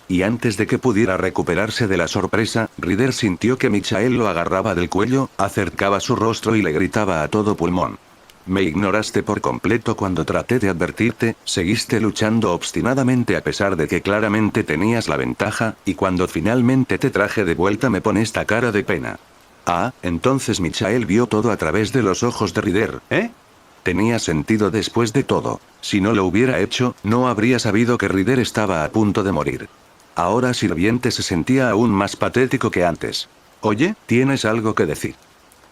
Y antes de que pudiera recuperarse de la sorpresa, Ryder sintió que Michael lo agarraba del cuello, acercaba su rostro y le gritaba a todo pulmón. Me ignoraste por completo cuando traté de advertirte, seguiste luchando obstinadamente a pesar de que claramente tenías la ventaja, y cuando finalmente te traje de vuelta me pones esta cara de pena. Ah, entonces Michael vio todo a través de los ojos de Ryder, ¿eh? Tenía sentido después de todo. Si no lo hubiera hecho, no habría sabido que Ryder estaba a punto de morir. Ahora Sirviente se sentía aún más patético que antes. Oye, ¿tienes algo que decir?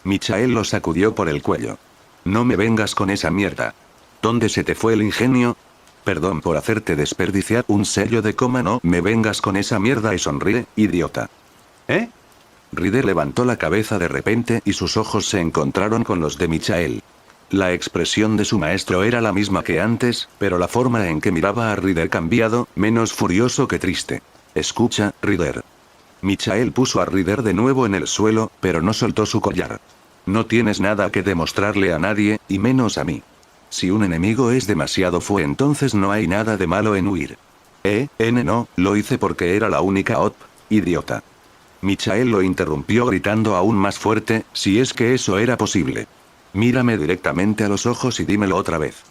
Michael lo sacudió por el cuello. No me vengas con esa mierda. ¿Dónde se te fue el ingenio? Perdón por hacerte desperdiciar un sello de coma, no me vengas con esa mierda y sonríe, idiota. ¿Eh? Ryder levantó la cabeza de repente y sus ojos se encontraron con los de Michael. La expresión de su maestro era la misma que antes, pero la forma en que miraba a Ryder cambiado, menos furioso que triste. Escucha, Ryder. Michael puso a Ryder de nuevo en el suelo, pero no soltó su collar. No tienes nada que demostrarle a nadie, y menos a mí. Si un enemigo es demasiado fuerte, entonces no hay nada de malo en huir. No, lo hice porque era la única idiota. Michael lo interrumpió gritando aún más fuerte, si es que eso era posible. Mírame directamente a los ojos y dímelo otra vez.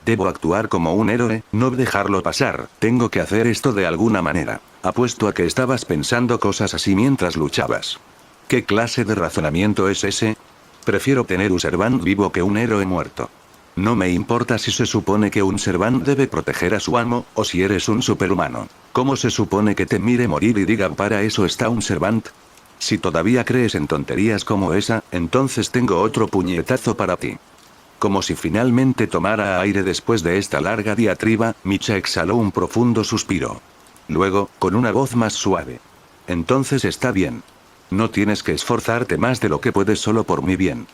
Debo actuar como un héroe, no dejarlo pasar, tengo que hacer esto de alguna manera. Apuesto a que estabas pensando cosas así mientras luchabas. ¿Qué clase de razonamiento es ese? Prefiero tener un servant vivo que un héroe muerto. No me importa si se supone que un servant debe proteger a su amo, o si eres un superhumano. ¿Cómo se supone que te mire morir y diga para eso está un servant? Si todavía crees en tonterías como esa, entonces tengo otro puñetazo para ti. Como si finalmente tomara aire después de esta larga diatriba, Micha exhaló un profundo suspiro. Luego, con una voz más suave. Entonces está bien. No tienes que esforzarte más de lo que puedes solo por mi bien. ...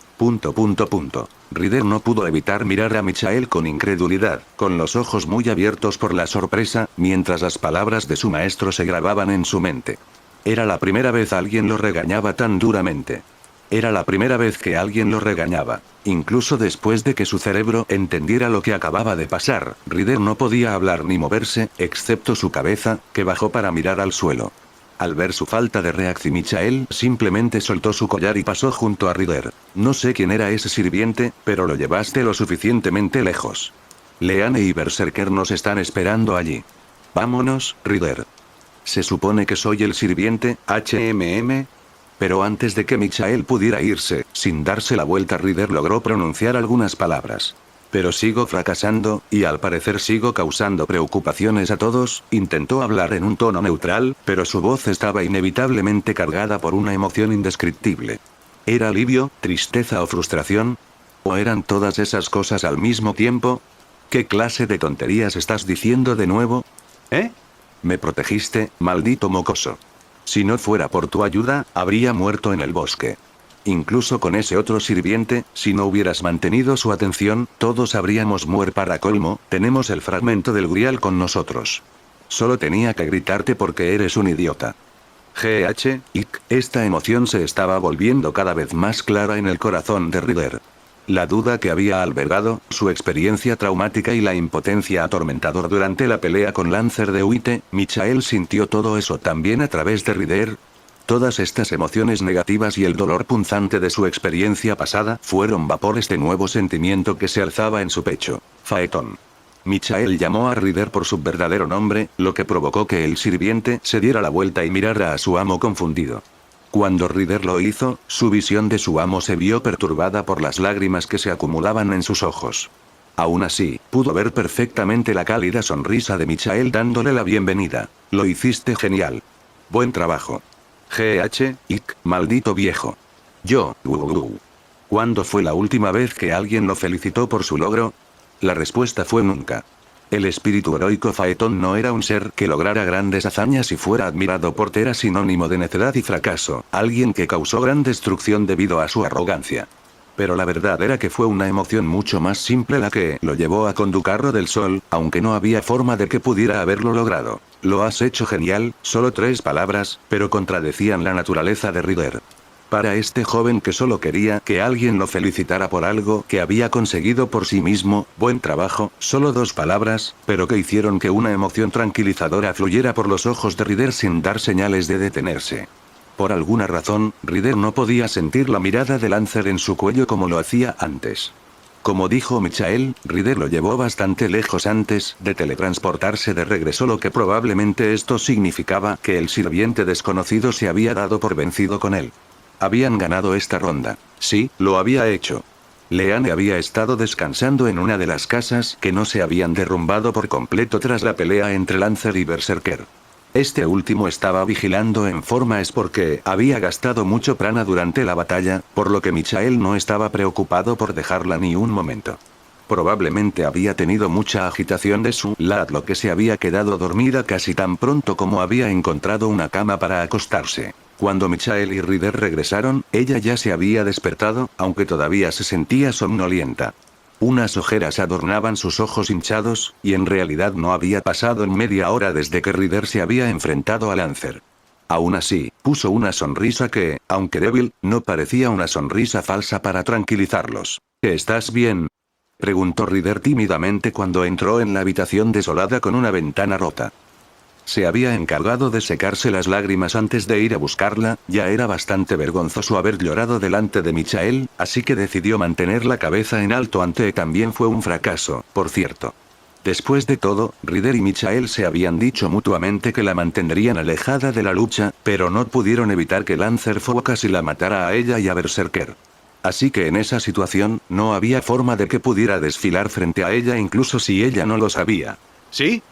Ryder no pudo evitar mirar a Michael con incredulidad, con los ojos muy abiertos por la sorpresa, mientras las palabras de su maestro se grababan en su mente. Era la primera vez alguien lo regañaba tan duramente. Era la primera vez que alguien lo regañaba. Incluso después de que su cerebro entendiera lo que acababa de pasar, Ryder no podía hablar ni moverse, excepto su cabeza, que bajó para mirar al suelo. Al ver su falta de reacción, Michael simplemente soltó su collar y pasó junto a Ryder. No sé quién era ese sirviente, pero lo llevaste lo suficientemente lejos. Leane y Berserker nos están esperando allí. Vámonos, Ryder. Se supone que soy el sirviente, Pero antes de que Michael pudiera irse, sin darse la vuelta, Ryder logró pronunciar algunas palabras. Pero sigo fracasando, y al parecer sigo causando preocupaciones a todos. Intentó hablar en un tono neutral, pero su voz estaba inevitablemente cargada por una emoción indescriptible. ¿Era alivio, tristeza o frustración? ¿O eran todas esas cosas al mismo tiempo? ¿Qué clase de tonterías estás diciendo de nuevo? Me protegiste, maldito mocoso. Si no fuera por tu ayuda, habría muerto en el bosque. Incluso con ese otro sirviente, si no hubieras mantenido su atención, todos habríamos muerto. Para colmo, tenemos el fragmento del Grial con nosotros. Solo tenía que gritarte porque eres un idiota. Esta emoción se estaba volviendo cada vez más clara en el corazón de Ryder. La duda que había albergado, su experiencia traumática y la impotencia atormentadora durante la pelea con Lancer de Uite, Michael sintió todo eso también a través de Ryder. Todas estas emociones negativas y el dolor punzante de su experiencia pasada fueron vapores de nuevo sentimiento que se alzaba en su pecho. Phaeton. Michael llamó a Ryder por su verdadero nombre, lo que provocó que el sirviente se diera la vuelta y mirara a su amo confundido. Cuando Ryder lo hizo, su visión de su amo se vio perturbada por las lágrimas que se acumulaban en sus ojos. Aún así, pudo ver perfectamente la cálida sonrisa de Michael dándole la bienvenida. Lo hiciste genial. Buen trabajo. Maldito viejo. ¿Cuándo fue la última vez que alguien lo felicitó por su logro? La respuesta fue nunca. El espíritu heroico Phaeton no era un ser que lograra grandes hazañas y fuera admirado por era sinónimo de necedad y fracaso, alguien que causó gran destrucción debido a su arrogancia. Pero la verdad era que fue una emoción mucho más simple la que lo llevó a Conducarro del Sol, aunque no había forma de que pudiera haberlo logrado. Lo has hecho genial, solo 3 palabras, pero contradecían la naturaleza de Ryder. Para este joven que solo quería que alguien lo felicitara por algo que había conseguido por sí mismo, buen trabajo, solo 2 palabras, pero que hicieron que una emoción tranquilizadora fluyera por los ojos de Ryder sin dar señales de detenerse. Por alguna razón, Ryder no podía sentir la mirada de Lancer en su cuello como lo hacía antes. Como dijo Michael, Ryder lo llevó bastante lejos antes de teletransportarse de regreso, lo que probablemente esto significaba que el sirviente desconocido se había dado por vencido con él. Habían ganado esta ronda. Sí, lo había hecho. Leane había estado descansando en una de las casas que no se habían derrumbado por completo tras la pelea entre Lancer y Berserker. Este último estaba vigilando en forma porque había gastado mucho prana durante la batalla, por lo que Michael no estaba preocupado por dejarla ni un momento. Probablemente había tenido mucha agitación de su lado, que se había quedado dormida casi tan pronto como había encontrado una cama para acostarse. Cuando Michael y Ryder regresaron, ella ya se había despertado, aunque todavía se sentía somnolienta. Unas ojeras adornaban sus ojos hinchados, y en realidad no había pasado en media hora desde que Ryder se había enfrentado a Lancer. Aún así, puso una sonrisa que, aunque débil, no parecía una sonrisa falsa para tranquilizarlos. ¿Estás bien?, preguntó Ryder tímidamente cuando entró en la habitación desolada con una ventana rota. Se había encargado de secarse las lágrimas antes de ir a buscarla, ya era bastante vergonzoso haber llorado delante de Michael, así que decidió mantener la cabeza en alto ante también fue un fracaso, por cierto. Después de todo, Ryder y Michael se habían dicho mutuamente que la mantendrían alejada de la lucha, pero no pudieron evitar que Lancer casi la matara a ella y a Berserker. Así que en esa situación, no había forma de que pudiera desfilar frente a ella incluso si ella no lo sabía. ¿Sí?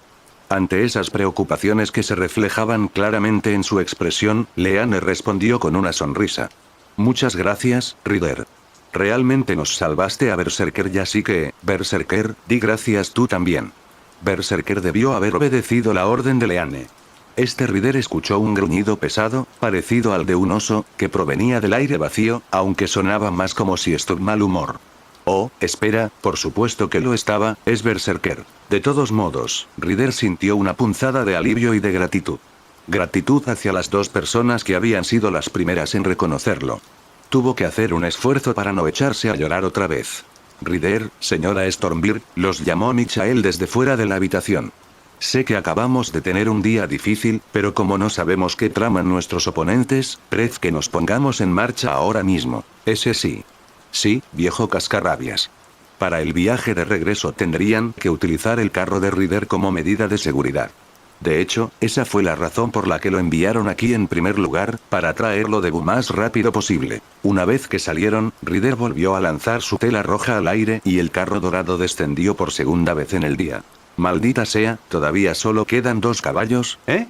Ante esas preocupaciones que se reflejaban claramente en su expresión, Leanne respondió con una sonrisa. Muchas gracias, Ryder. Realmente nos salvaste a Berserker y así que, Berserker, di gracias tú también. Berserker debió haber obedecido la orden de Leanne. Ryder escuchó un gruñido pesado, parecido al de un oso, que provenía del aire vacío, aunque sonaba más como si estuviera mal humor. Oh, espera, por supuesto que lo estaba, es Berserker. De todos modos, Ryder sintió una punzada de alivio y de gratitud. Gratitud hacia las dos personas que habían sido las primeras en reconocerlo. Tuvo que hacer un esfuerzo para no echarse a llorar otra vez. Ryder, señora Stormbeard, los llamó Michael desde fuera de la habitación. Sé que acabamos de tener un día difícil, pero como no sabemos qué traman nuestros oponentes, prez que nos pongamos en marcha ahora mismo. Ese sí. Sí, viejo cascarrabias. Para el viaje de regreso tendrían que utilizar el carro de Ryder como medida de seguridad. De hecho, esa fue la razón por la que lo enviaron aquí en primer lugar, para traerlo de más rápido posible. Una vez que salieron, Ryder volvió a lanzar su tela roja al aire y el carro dorado descendió por segunda vez en el día. Maldita sea, todavía solo quedan 2 caballos, ¿eh?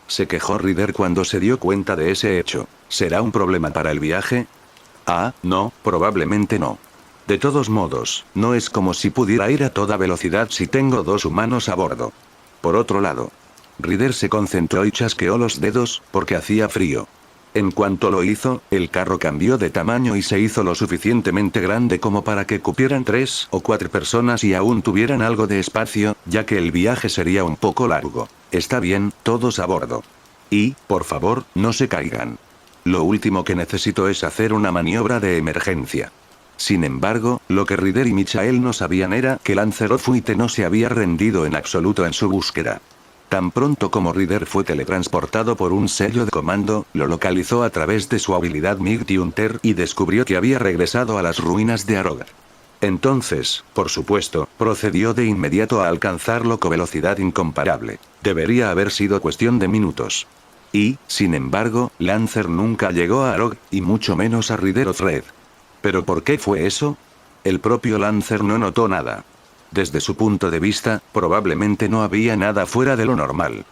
Se quejó Ryder cuando se dio cuenta de ese hecho. ¿Será un problema para el viaje? Ah, no, probablemente no. De todos modos, no es como si pudiera ir a toda velocidad si tengo 2 humanos a bordo. Por otro lado, Ryder se concentró y chasqueó los dedos, porque hacía frío. En cuanto lo hizo, el carro cambió de tamaño y se hizo lo suficientemente grande como para que cupieran 3 o 4 personas y aún tuvieran algo de espacio, ya que el viaje sería un poco largo. Está bien, todos a bordo. Y, por favor, no se caigan. Lo último que necesito es hacer una maniobra de emergencia. Sin embargo, lo que Ryder y Michael no sabían era que Lanzarote no se había rendido en absoluto en su búsqueda. Tan pronto como Ryder fue teletransportado por un sello de comando, lo localizó a través de su habilidad Midtunter y descubrió que había regresado a las ruinas de Arogar. Entonces, por supuesto, procedió de inmediato a alcanzarlo con velocidad incomparable. Debería haber sido cuestión de minutos. Y, sin embargo, Lancer nunca llegó a Arog, y mucho menos a Ryder o Thread. ¿Pero por qué fue eso? El propio Lancer no notó nada. Desde su punto de vista, probablemente no había nada fuera de lo normal.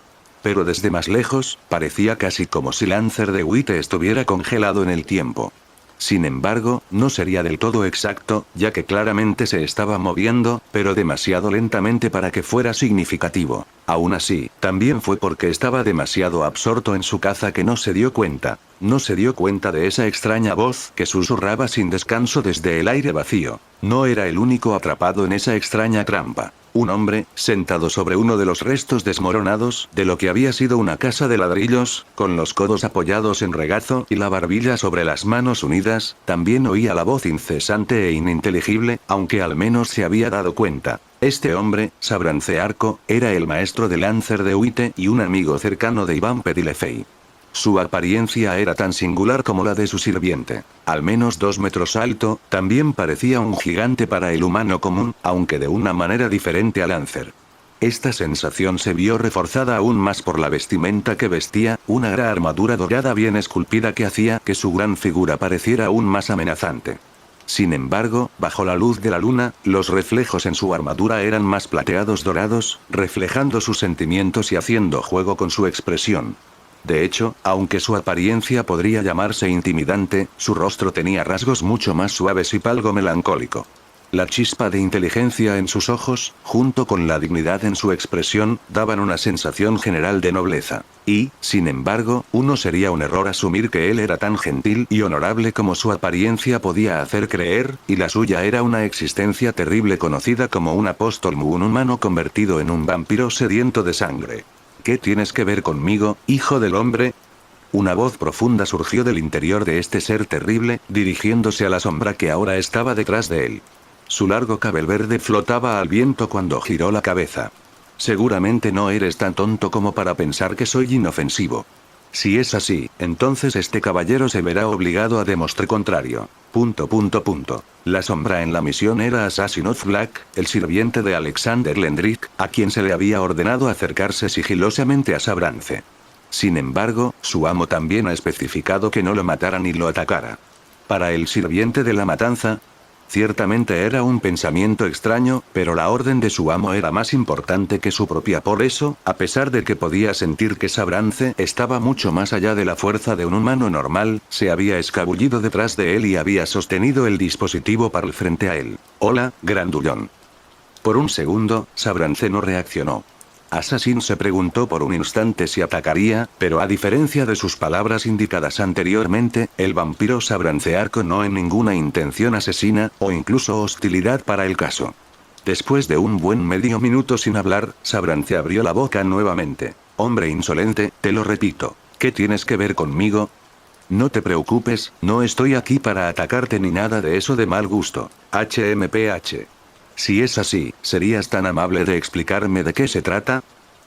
Pero desde más lejos, parecía casi como si Lancer de Witte estuviera congelado en el tiempo. Sin embargo, no sería del todo exacto, ya que claramente se estaba moviendo, pero demasiado lentamente para que fuera significativo. Aún así, también fue porque estaba demasiado absorto en su caza que no se dio cuenta. No se dio cuenta de esa extraña voz que susurraba sin descanso desde el aire vacío. No era el único atrapado en esa extraña trampa. Un hombre, sentado sobre uno de los restos desmoronados de lo que había sido una casa de ladrillos, con los codos apoyados en regazo y la barbilla sobre las manos unidas, también oía la voz incesante e ininteligible, aunque al menos se había dado cuenta. Este hombre, Sabrancearco, era el maestro de Lancer de Witte y un amigo cercano de Iván Pedilefei. Su apariencia era tan singular como la de su sirviente. Al menos 2 metros alto, también parecía un gigante para el humano común, aunque de una manera diferente a Lancer. Esta sensación se vio reforzada aún más por la vestimenta que vestía, una gran armadura dorada bien esculpida que hacía que su gran figura pareciera aún más amenazante. Sin embargo, bajo la luz de la luna, los reflejos en su armadura eran más plateados dorados, reflejando sus sentimientos y haciendo juego con su expresión. De hecho, aunque su apariencia podría llamarse intimidante, su rostro tenía rasgos mucho más suaves y algo melancólico. La chispa de inteligencia en sus ojos, junto con la dignidad en su expresión, daban una sensación general de nobleza. Y, sin embargo, uno sería un error asumir que él era tan gentil y honorable como su apariencia podía hacer creer, y la suya era una existencia terrible conocida como un apóstol un humano convertido en un vampiro sediento de sangre. ¿Qué tienes que ver conmigo, hijo del hombre? Una voz profunda surgió del interior de este ser terrible, dirigiéndose a la sombra que ahora estaba detrás de él. Su largo cabello verde flotaba al viento cuando giró la cabeza. Seguramente no eres tan tonto como para pensar que soy inofensivo. Si es así, entonces este caballero se verá obligado a demostrar contrario. La sombra en la misión era Assassin of Black, el sirviente de Alexander Lendrick, a quien se le había ordenado acercarse sigilosamente a Sabrance. Sin embargo, su amo también ha especificado que no lo matara ni lo atacara. Para el sirviente de la matanza, ciertamente era un pensamiento extraño, pero la orden de su amo era más importante que su propia. Por eso, a pesar de que podía sentir que Sabrance estaba mucho más allá de la fuerza de un humano normal, se había escabullido detrás de él y había sostenido el dispositivo para frente a él. «Hola, grandullón». Por un segundo, Sabrance no reaccionó. Assassin se preguntó por un instante si atacaría, pero a diferencia de sus palabras indicadas anteriormente, el vampiro Sabrance Arco no en ninguna intención asesina, o incluso hostilidad para el caso. Después de un buen medio minuto sin hablar, Sabrance abrió la boca nuevamente. «Hombre insolente, te lo repito. ¿Qué tienes que ver conmigo?» «No te preocupes, no estoy aquí para atacarte ni nada de eso de mal gusto. HMPH. Si es así, ¿serías tan amable de explicarme de qué se trata?»,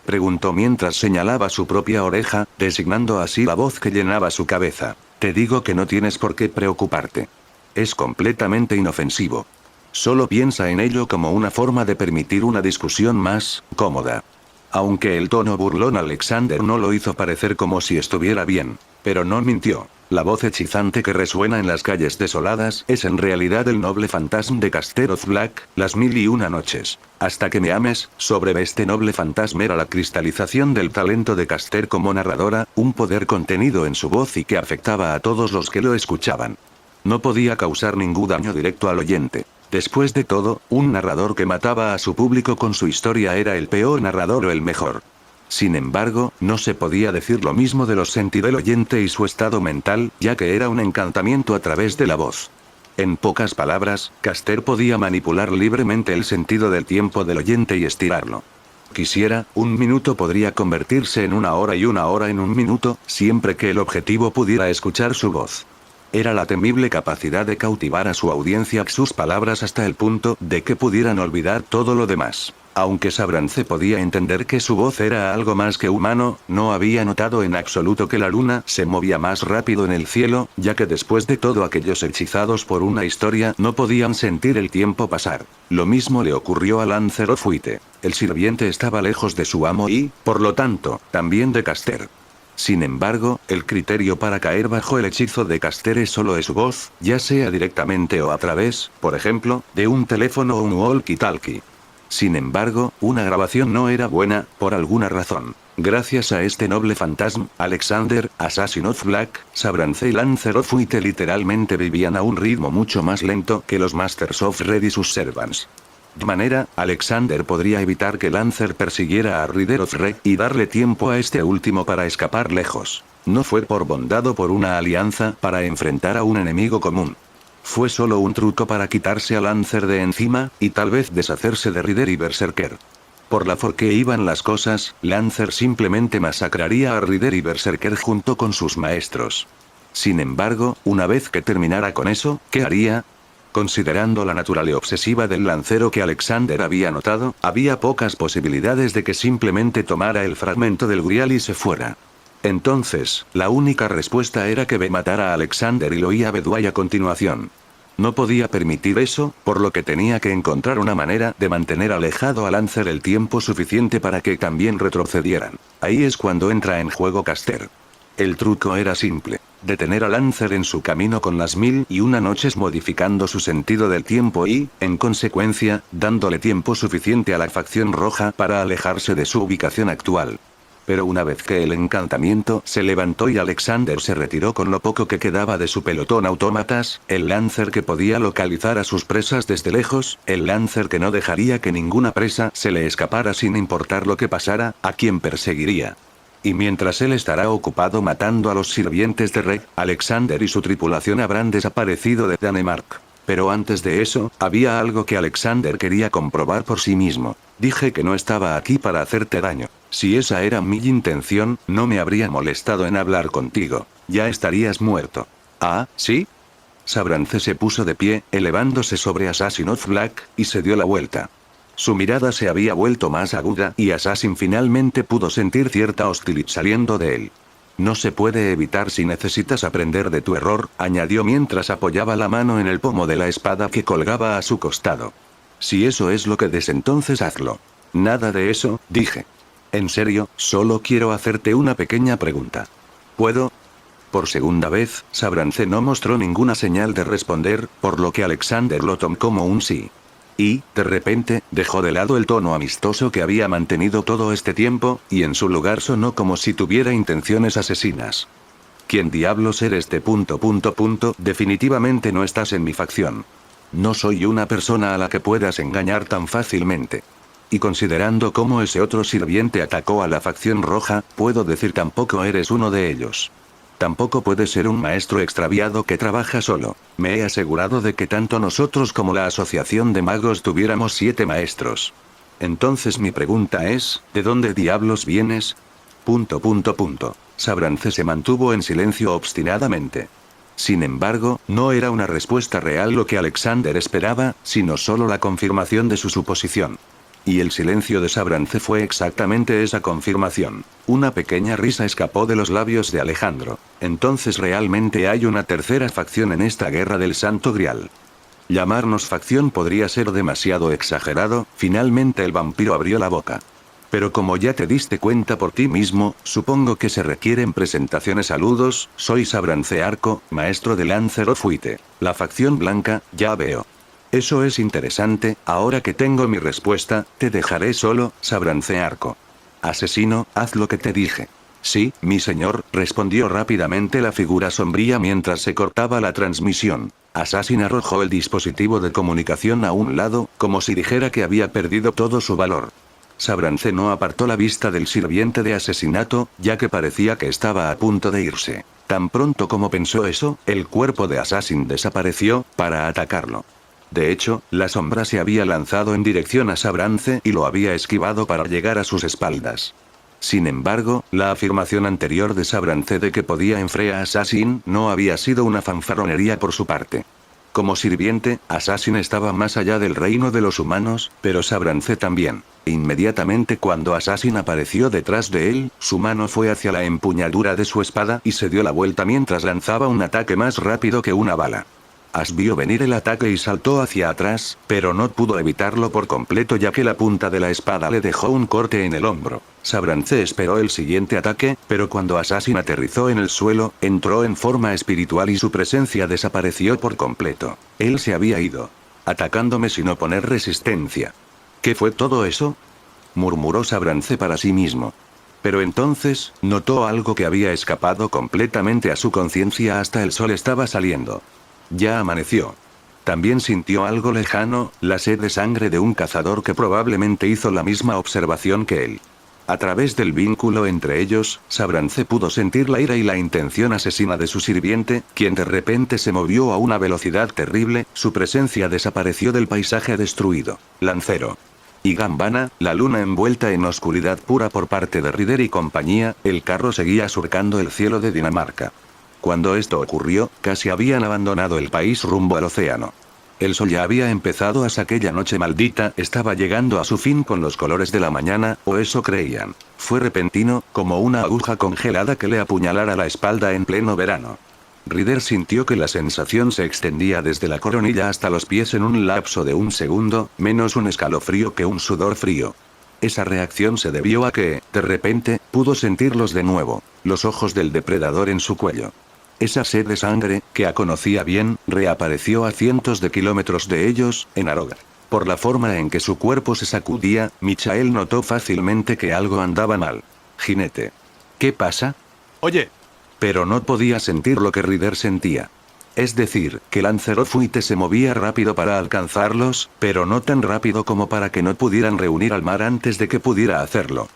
preguntó mientras señalaba su propia oreja, designando así la voz que llenaba su cabeza. «Te digo que no tienes por qué preocuparte. Es completamente inofensivo. Solo piensa en ello como una forma de permitir una discusión más cómoda». Aunque el tono burlón Alexander no lo hizo parecer como si estuviera bien. Pero no mintió. La voz hechizante que resuena en las calles desoladas es en realidad el noble fantasma de Caster of Black, las 1001 noches. Hasta que me ames, sobre este noble fantasma era la cristalización del talento de Caster como narradora, un poder contenido en su voz y que afectaba a todos los que lo escuchaban. No podía causar ningún daño directo al oyente. Después de todo, un narrador que mataba a su público con su historia era el peor narrador o el mejor. Sin embargo, no se podía decir lo mismo de los sentidos del oyente y su estado mental, ya que era un encantamiento a través de la voz. En pocas palabras, Caster podía manipular libremente el sentido del tiempo del oyente y estirarlo. Quisiera, un minuto podría convertirse en una hora y una hora en un minuto, siempre que el objetivo pudiera escuchar su voz. Era la temible capacidad de cautivar a su audiencia con sus palabras hasta el punto de que pudieran olvidar todo lo demás. Aunque Sabrance podía entender que su voz era algo más que humano, no había notado en absoluto que la luna se movía más rápido en el cielo, ya que después de todo aquellos hechizados por una historia no podían sentir el tiempo pasar. Lo mismo le ocurrió a Lancer of Fuite. El sirviente estaba lejos de su amo y, por lo tanto, también de Caster. Sin embargo, el criterio para caer bajo el hechizo de Caster es solo su voz, ya sea directamente o a través, por ejemplo, de un teléfono o un walkie-talkie. Sin embargo, una grabación no era buena, por alguna razón. Gracias a este noble fantasma, Alexander, Assassin of Black, Sabrance y Lancer of Fuite literalmente vivían a un ritmo mucho más lento que los Masters of Red y sus servants. De manera, Alexander podría evitar que Lancer persiguiera a Rider of Red y darle tiempo a este último para escapar lejos. No fue por bondad o por una alianza para enfrentar a un enemigo común. Fue solo un truco para quitarse a Lancer de encima, y tal vez deshacerse de Rider y Berserker. Por la forma que iban las cosas, Lancer simplemente masacraría a Rider y Berserker junto con sus maestros. Sin embargo, una vez que terminara con eso, ¿qué haría? Considerando la naturaleza obsesiva del lancero que Alexander había notado, había pocas posibilidades de que simplemente tomara el fragmento del Grial y se fuera. Entonces, la única respuesta era que matara a Alexander y lo iba a Bedway a continuación. No podía permitir eso, por lo que tenía que encontrar una manera de mantener alejado a Lancer el tiempo suficiente para que también retrocedieran. Ahí es cuando entra en juego Caster. El truco era simple. Detener a Lancer en su camino con las 1001 noches modificando su sentido del tiempo y, en consecuencia, dándole tiempo suficiente a la facción roja para alejarse de su ubicación actual. Pero una vez que el encantamiento se levantó y Alexander se retiró con lo poco que quedaba de su pelotón autómatas, el Lancer que podía localizar a sus presas desde lejos, el Lancer que no dejaría que ninguna presa se le escapara sin importar lo que pasara, a quien perseguiría. Y mientras él estará ocupado matando a los sirvientes de Red, Alexander y su tripulación habrán desaparecido de Danemark. Pero antes de eso, había algo que Alexander quería comprobar por sí mismo. Dije que no estaba aquí para hacerte daño. Si esa era mi intención, no me habría molestado en hablar contigo. Ya estarías muerto. ¿Ah, sí? Sabrance se puso de pie, elevándose sobre Assassin of Black, y se dio la vuelta. Su mirada se había vuelto más aguda y Assassin finalmente pudo sentir cierta hostilidad saliendo de él. No se puede evitar si necesitas aprender de tu error, añadió mientras apoyaba la mano en el pomo de la espada que colgaba a su costado. Si eso es lo que des, entonces hazlo. Nada de eso, dije. En serio, solo quiero hacerte una pequeña pregunta. ¿Puedo? Por segunda vez, Sabrance no mostró ninguna señal de responder, por lo que Alexander lo tomó como un sí. Y, de repente, dejó de lado el tono amistoso que había mantenido todo este tiempo, y en su lugar sonó como si tuviera intenciones asesinas. ¿Quién diablos eres de ... Definitivamente no estás en mi facción. No soy una persona a la que puedas engañar tan fácilmente. Y considerando cómo ese otro sirviente atacó a la facción roja, puedo decir tampoco eres uno de ellos. Tampoco puedes ser un maestro extraviado que trabaja solo. Me he asegurado de que tanto nosotros como la asociación de magos tuviéramos 7 maestros. Entonces mi pregunta es, ¿de dónde diablos vienes? ... Sabrance se mantuvo en silencio obstinadamente. Sin embargo, no era una respuesta real lo que Alexander esperaba, sino solo la confirmación de su suposición. Y el silencio de Sabrance fue exactamente esa confirmación. Una pequeña risa escapó de los labios de Alejandro. Entonces realmente hay una tercera facción en esta guerra del Santo Grial. Llamarnos facción podría ser demasiado exagerado, finalmente el vampiro abrió la boca. Pero como ya te diste cuenta por ti mismo, supongo que se requieren presentaciones. Saludos, soy Sabrance Arco, maestro de Lancer of Fuite. La facción blanca, ya veo. Eso es interesante, ahora que tengo mi respuesta, te dejaré solo, Sabrance Arco. Asesino, haz lo que te dije. Sí, mi señor, respondió rápidamente la figura sombría mientras se cortaba la transmisión. Assassin arrojó el dispositivo de comunicación a un lado, como si dijera que había perdido todo su valor. Sabrance no apartó la vista del sirviente de asesinato, ya que parecía que estaba a punto de irse. Tan pronto como pensó eso, el cuerpo de Assassin desapareció, para atacarlo. De hecho, la sombra se había lanzado en dirección a Sabrance y lo había esquivado para llegar a sus espaldas. Sin embargo, la afirmación anterior de Sabrance de que podía enfrentar a Assassin no había sido una fanfarronería por su parte. Como sirviente, Assassin estaba más allá del reino de los humanos, pero Sabrance también. Inmediatamente cuando Assassin apareció detrás de él, su mano fue hacia la empuñadura de su espada y se dio la vuelta mientras lanzaba un ataque más rápido que una bala. Ash vio venir el ataque y saltó hacia atrás, pero no pudo evitarlo por completo ya que la punta de la espada le dejó un corte en el hombro. Sabrance esperó el siguiente ataque, pero cuando Assassin aterrizó en el suelo, entró en forma espiritual y su presencia desapareció por completo. Él se había ido. Atacándome sin oponer resistencia. ¿Qué fue todo eso? Murmuró Sabrance para sí mismo. Pero entonces, notó algo que había escapado completamente a su conciencia hasta el sol estaba saliendo. Ya amaneció. También sintió algo lejano, la sed de sangre de un cazador que probablemente hizo la misma observación que él. A través del vínculo entre ellos, Sabrance pudo sentir la ira y la intención asesina de su sirviente, quien de repente se movió a una velocidad terrible, su presencia desapareció del paisaje destruido. Lancero. Y Gambana, la luna envuelta en oscuridad pura por parte de Ryder y compañía, el carro seguía surcando el cielo de Dinamarca. Cuando esto ocurrió, casi habían abandonado el país rumbo al océano. El sol ya había empezado hasta aquella noche maldita, estaba llegando a su fin con los colores de la mañana, o eso creían. Fue repentino, como una aguja congelada que le apuñalara la espalda en pleno verano. Ryder sintió que la sensación se extendía desde la coronilla hasta los pies en un lapso de un segundo, menos un escalofrío que un sudor frío. Esa reacción se debió a que, de repente, pudo sentirlos de nuevo, los ojos del depredador en su cuello. Esa sed de sangre, que conocía bien, reapareció a cientos de kilómetros de ellos, en Arogar. Por la forma en que su cuerpo se sacudía, Michael notó fácilmente que algo andaba mal. Jinete. ¿Qué pasa? Oye, Pero no podía sentir lo que Ryder sentía. Es decir, que Lanzarote se movía rápido para alcanzarlos, pero no tan rápido como para que no pudieran reunir al mar antes de que pudiera hacerlo.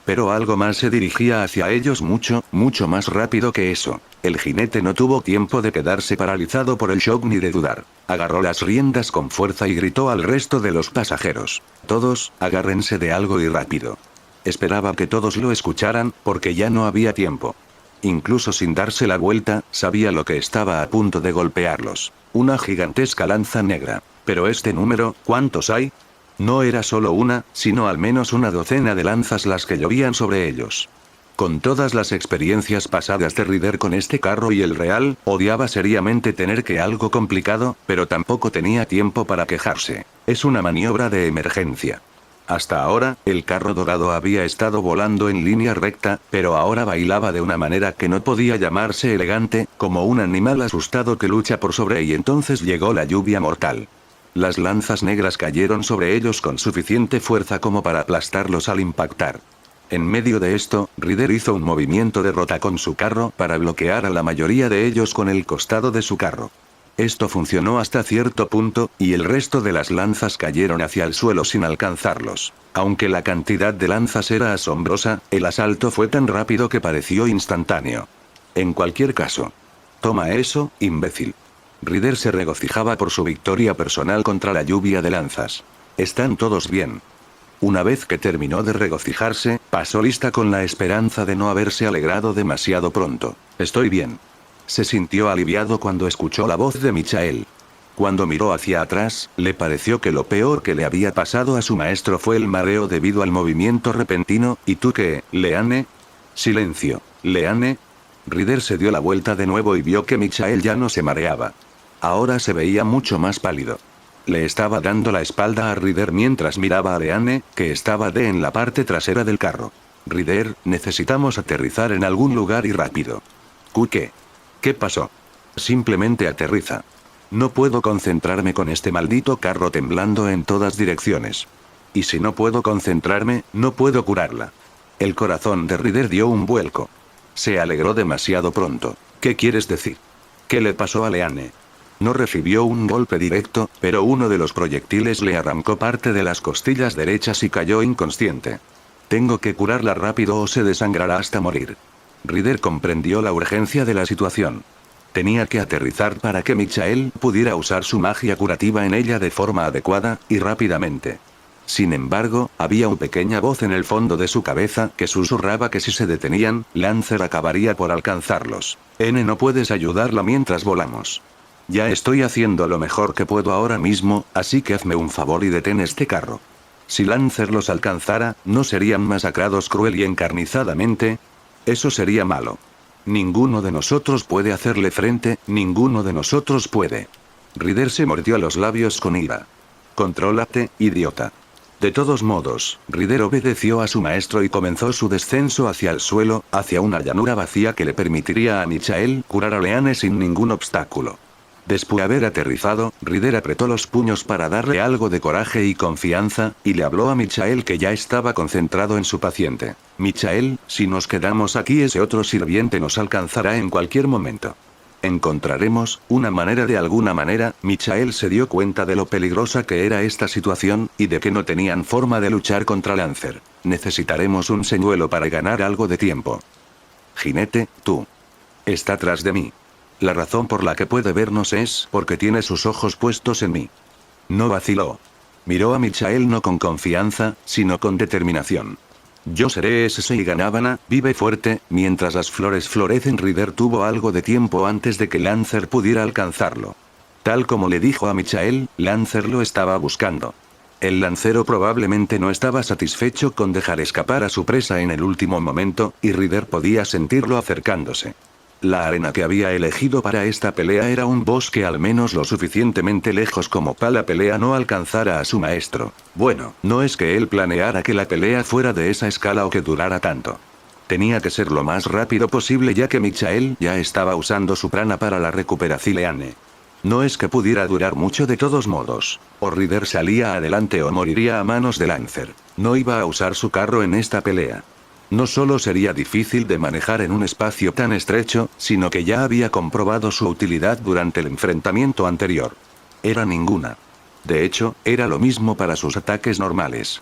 Pero algo más se dirigía hacia ellos mucho, mucho más rápido que eso. El jinete no tuvo tiempo de quedarse paralizado por el shock ni de dudar. Agarró las riendas con fuerza y gritó al resto de los pasajeros. Todos, agárrense de algo y rápido. Esperaba que todos lo escucharan, porque ya no había tiempo. Incluso sin darse la vuelta, sabía lo que estaba a punto de golpearlos. Una gigantesca lanza negra. Pero este número, ¿cuántos hay? No era solo una, sino al menos una docena de lanzas las que llovían sobre ellos. Con todas las experiencias pasadas de Ryder con este carro y el real, odiaba seriamente tener que algo complicado, pero tampoco tenía tiempo para quejarse. Es una maniobra de emergencia. Hasta ahora, el carro dorado había estado volando en línea recta, pero ahora bailaba de una manera que no podía llamarse elegante, como un animal asustado que lucha por sobre y entonces llegó la lluvia mortal. Las lanzas negras cayeron sobre ellos con suficiente fuerza como para aplastarlos al impactar. En medio de esto, Ryder hizo un movimiento de rota con su carro para bloquear a la mayoría de ellos con el costado de su carro. Esto funcionó hasta cierto punto, y el resto de las lanzas cayeron hacia el suelo sin alcanzarlos. Aunque la cantidad de lanzas era asombrosa, el asalto fue tan rápido que pareció instantáneo. En cualquier caso. Toma eso, imbécil. Ryder se regocijaba por su victoria personal contra la lluvia de lanzas. ¿Están todos bien? Una vez que terminó de regocijarse, pasó lista con la esperanza de no haberse alegrado demasiado pronto. Estoy bien. Se sintió aliviado cuando escuchó la voz de Michael. Cuando miró hacia atrás, le pareció que lo peor que le había pasado a su maestro fue el mareo debido al movimiento repentino. ¿Y tú qué, Leanne? Silencio, Leanne. Ryder se dio la vuelta de nuevo y vio que Michael ya no se mareaba. Ahora se veía mucho más pálido. Le estaba dando la espalda a Ryder mientras miraba a Leanne, que estaba en la parte trasera del carro. Ryder, necesitamos aterrizar en algún lugar y rápido. ¿Qué? ¿Qué pasó? Simplemente aterriza. No puedo concentrarme con este maldito carro temblando en todas direcciones. Y si no puedo concentrarme, no puedo curarla. El corazón de Ryder dio un vuelco. Se alegró demasiado pronto. ¿Qué quieres decir? ¿Qué le pasó a Leanne? No recibió un golpe directo, pero uno de los proyectiles le arrancó parte de las costillas derechas y cayó inconsciente. Tengo que curarla rápido o se desangrará hasta morir. Ryder comprendió la urgencia de la situación. Tenía que aterrizar para que Michael pudiera usar su magia curativa en ella de forma adecuada, y rápidamente. Sin embargo, había una pequeña voz en el fondo de su cabeza que susurraba que si se detenían, Lancer acabaría por alcanzarlos. No puedes ayudarla mientras volamos. Ya estoy haciendo lo mejor que puedo ahora mismo, así que hazme un favor y detén este carro. Si Lancer los alcanzara, ¿no serían masacrados cruel y encarnizadamente? Eso sería malo. Ninguno de nosotros puede hacerle frente, ninguno de nosotros puede. Ryder se mordió los labios con ira. Contrólate, idiota. De todos modos, Ryder obedeció a su maestro y comenzó su descenso hacia el suelo, hacia una llanura vacía que le permitiría a Michael curar a Leanne sin ningún obstáculo. Después de haber aterrizado, Ryder apretó los puños para darle algo de coraje y confianza, y le habló a Michael que ya estaba concentrado en su paciente. Michael, si nos quedamos aquí ese otro sirviente nos alcanzará en cualquier momento. Encontraremos una manera de alguna manera. Michael se dio cuenta de lo peligrosa que era esta situación, y de que no tenían forma de luchar contra Lancer. Necesitaremos un señuelo para ganar algo de tiempo. Jinete, tú. Está tras de mí. La razón por la que puede vernos es porque tiene sus ojos puestos en mí. No vaciló. Miró a Michael no con confianza, sino con determinación. Yo seré ese Seiganabana, vive fuerte, mientras las flores florecen. Ryder tuvo algo de tiempo antes de que Lancer pudiera alcanzarlo. Tal como le dijo a Michael, Lancer lo estaba buscando. El lancero probablemente no estaba satisfecho con dejar escapar a su presa en el último momento, y Ryder podía sentirlo acercándose. La arena que había elegido para esta pelea era un bosque al menos lo suficientemente lejos como para la pelea no alcanzara a su maestro. Bueno, no es que él planeara que la pelea fuera de esa escala o que durara tanto. Tenía que ser lo más rápido posible ya que Michael ya estaba usando su prana para la recuperación Leanne. No es que pudiera durar mucho de todos modos. O Ryder salía adelante o moriría a manos de Lancer. No iba a usar su carro en esta pelea. No solo sería difícil de manejar en un espacio tan estrecho, sino que ya había comprobado su utilidad durante el enfrentamiento anterior. Era ninguna. De hecho, era lo mismo para sus ataques normales.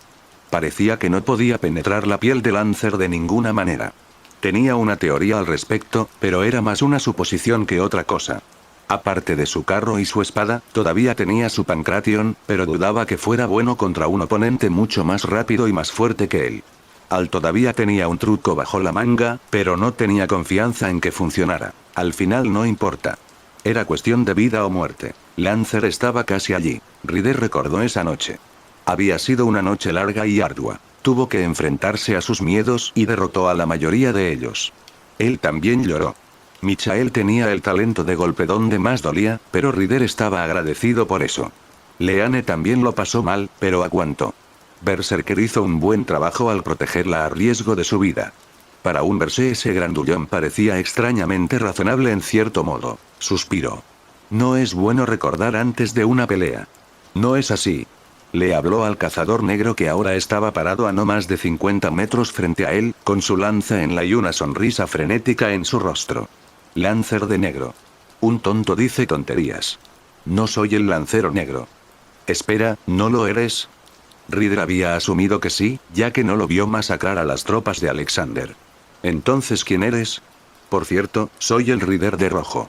Parecía que no podía penetrar la piel de Lancer de ninguna manera. Tenía una teoría al respecto, pero era más una suposición que otra cosa. Aparte de su carro y su espada, todavía tenía su Pancration, pero dudaba que fuera bueno contra un oponente mucho más rápido y más fuerte que él. Al todavía tenía un truco bajo la manga, pero no tenía confianza en que funcionara. Al final no importa. Era cuestión de vida o muerte. Lancer estaba casi allí. Ryder recordó esa noche. Había sido una noche larga y ardua. Tuvo que enfrentarse a sus miedos y derrotó a la mayoría de ellos. Él también lloró. Michael tenía el talento de golpe donde más dolía, pero Ryder estaba agradecido por eso. Leane también lo pasó mal, pero aguantó. Berserker hizo un buen trabajo al protegerla a riesgo de su vida. Para un Berserker ese grandullón parecía extrañamente razonable en cierto modo. Suspiró. No es bueno recordar antes de una pelea. No es así. Le habló al cazador negro que ahora estaba parado a no más de 50 metros frente a él, con su lanza en la y una sonrisa frenética en su rostro. Lancer de negro. Un tonto dice tonterías. No soy el lancero negro. Espera, ¿no lo eres? Ryder había asumido que sí, ya que no lo vio masacrar a las tropas de Alexander. Entonces, ¿quién eres? Por cierto, soy el Ryder de rojo.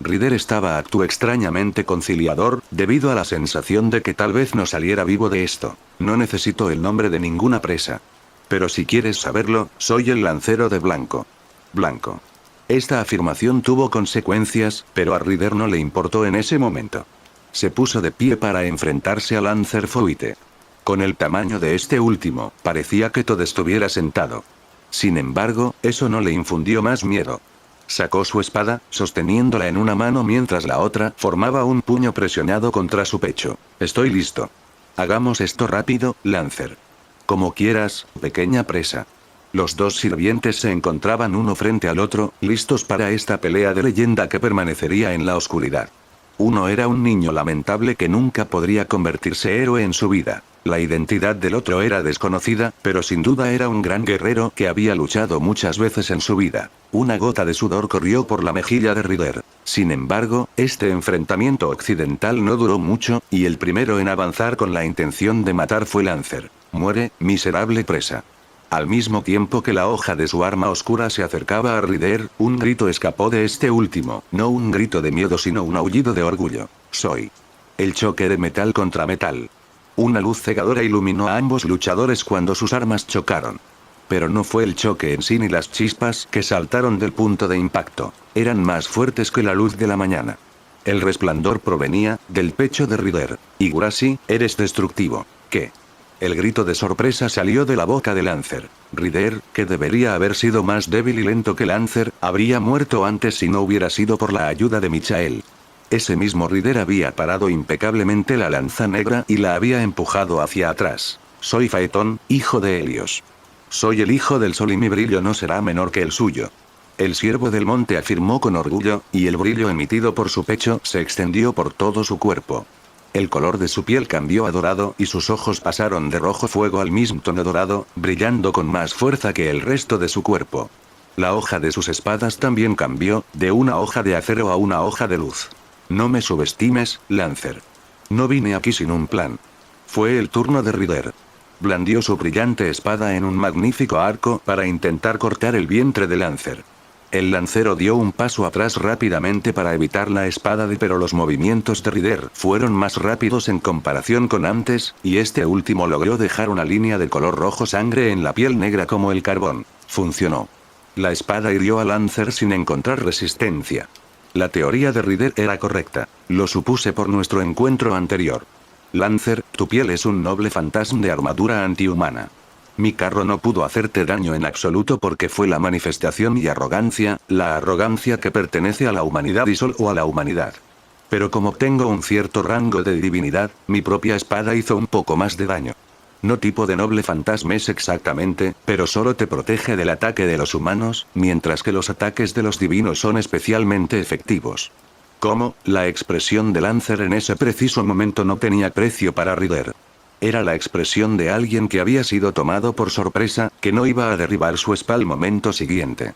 Ryder estaba extrañamente conciliador, debido a la sensación de que tal vez no saliera vivo de esto. No necesito el nombre de ninguna presa. Pero si quieres saberlo, soy el lancero de blanco. Blanco. Esta afirmación tuvo consecuencias, pero a Ryder no le importó en ese momento. Se puso de pie para enfrentarse a Lancer Fouite. Con el tamaño de este último, parecía que todo estuviera sentado. Sin embargo, eso no le infundió más miedo. Sacó su espada, sosteniéndola en una mano mientras la otra formaba un puño presionado contra su pecho. Estoy listo. Hagamos esto rápido, Lancer. Como quieras, pequeña presa. Los dos sirvientes se encontraban uno frente al otro, listos para esta pelea de leyenda que permanecería en la oscuridad. Uno era un niño lamentable que nunca podría convertirse héroe en su vida. La identidad del otro era desconocida, pero sin duda era un gran guerrero que había luchado muchas veces en su vida. Una gota de sudor corrió por la mejilla de Ryder. Sin embargo, este enfrentamiento occidental no duró mucho, y el primero en avanzar con la intención de matar fue Lancer. Muere, miserable presa. Al mismo tiempo que la hoja de su arma oscura se acercaba a Ryder, un grito escapó de este último, no un grito de miedo sino un aullido de orgullo. Soy. El choque de metal contra metal. Una luz cegadora iluminó a ambos luchadores cuando sus armas chocaron. Pero no fue el choque en sí ni las chispas que saltaron del punto de impacto. Eran más fuertes que la luz de la mañana. El resplandor provenía del pecho de Ryder. Higurashi, eres destructivo. ¿Qué? El grito de sorpresa salió de la boca de Lancer. Ryder, que debería haber sido más débil y lento que Lancer, habría muerto antes si no hubiera sido por la ayuda de Michael. Ese mismo Ryder había parado impecablemente la lanza negra y la había empujado hacia atrás. Soy Phaeton, hijo de Helios. Soy el hijo del sol y mi brillo no será menor que el suyo. El siervo del monte afirmó con orgullo, y el brillo emitido por su pecho se extendió por todo su cuerpo. El color de su piel cambió a dorado y sus ojos pasaron de rojo fuego al mismo tono dorado, brillando con más fuerza que el resto de su cuerpo. La hoja de sus espadas también cambió, de una hoja de acero a una hoja de luz. No me subestimes, Lancer. No vine aquí sin un plan. Fue el turno de Ryder. Blandió su brillante espada en un magnífico arco para intentar cortar el vientre de Lancer. El lancero dio un paso atrás rápidamente para evitar la espada pero los movimientos de Ryder fueron más rápidos en comparación con antes, y este último logró dejar una línea de color rojo sangre en la piel negra como el carbón. Funcionó. La espada hirió a Lancer sin encontrar resistencia. La teoría de Ryder era correcta. Lo supuse por nuestro encuentro anterior. Lancer, tu piel es un noble fantasma de armadura antihumana. Mi carro no pudo hacerte daño en absoluto porque fue la manifestación y arrogancia, la arrogancia que pertenece a la humanidad y solo a la humanidad. Pero como tengo un cierto rango de divinidad, mi propia espada hizo un poco más de daño. No tipo de noble fantasma es exactamente, pero solo te protege del ataque de los humanos, mientras que los ataques de los divinos son especialmente efectivos. ¿Cómo? La expresión de Lancer en ese preciso momento no tenía precio para Ryder. Era la expresión de alguien que había sido tomado por sorpresa, que no iba a derribar su spa al momento siguiente.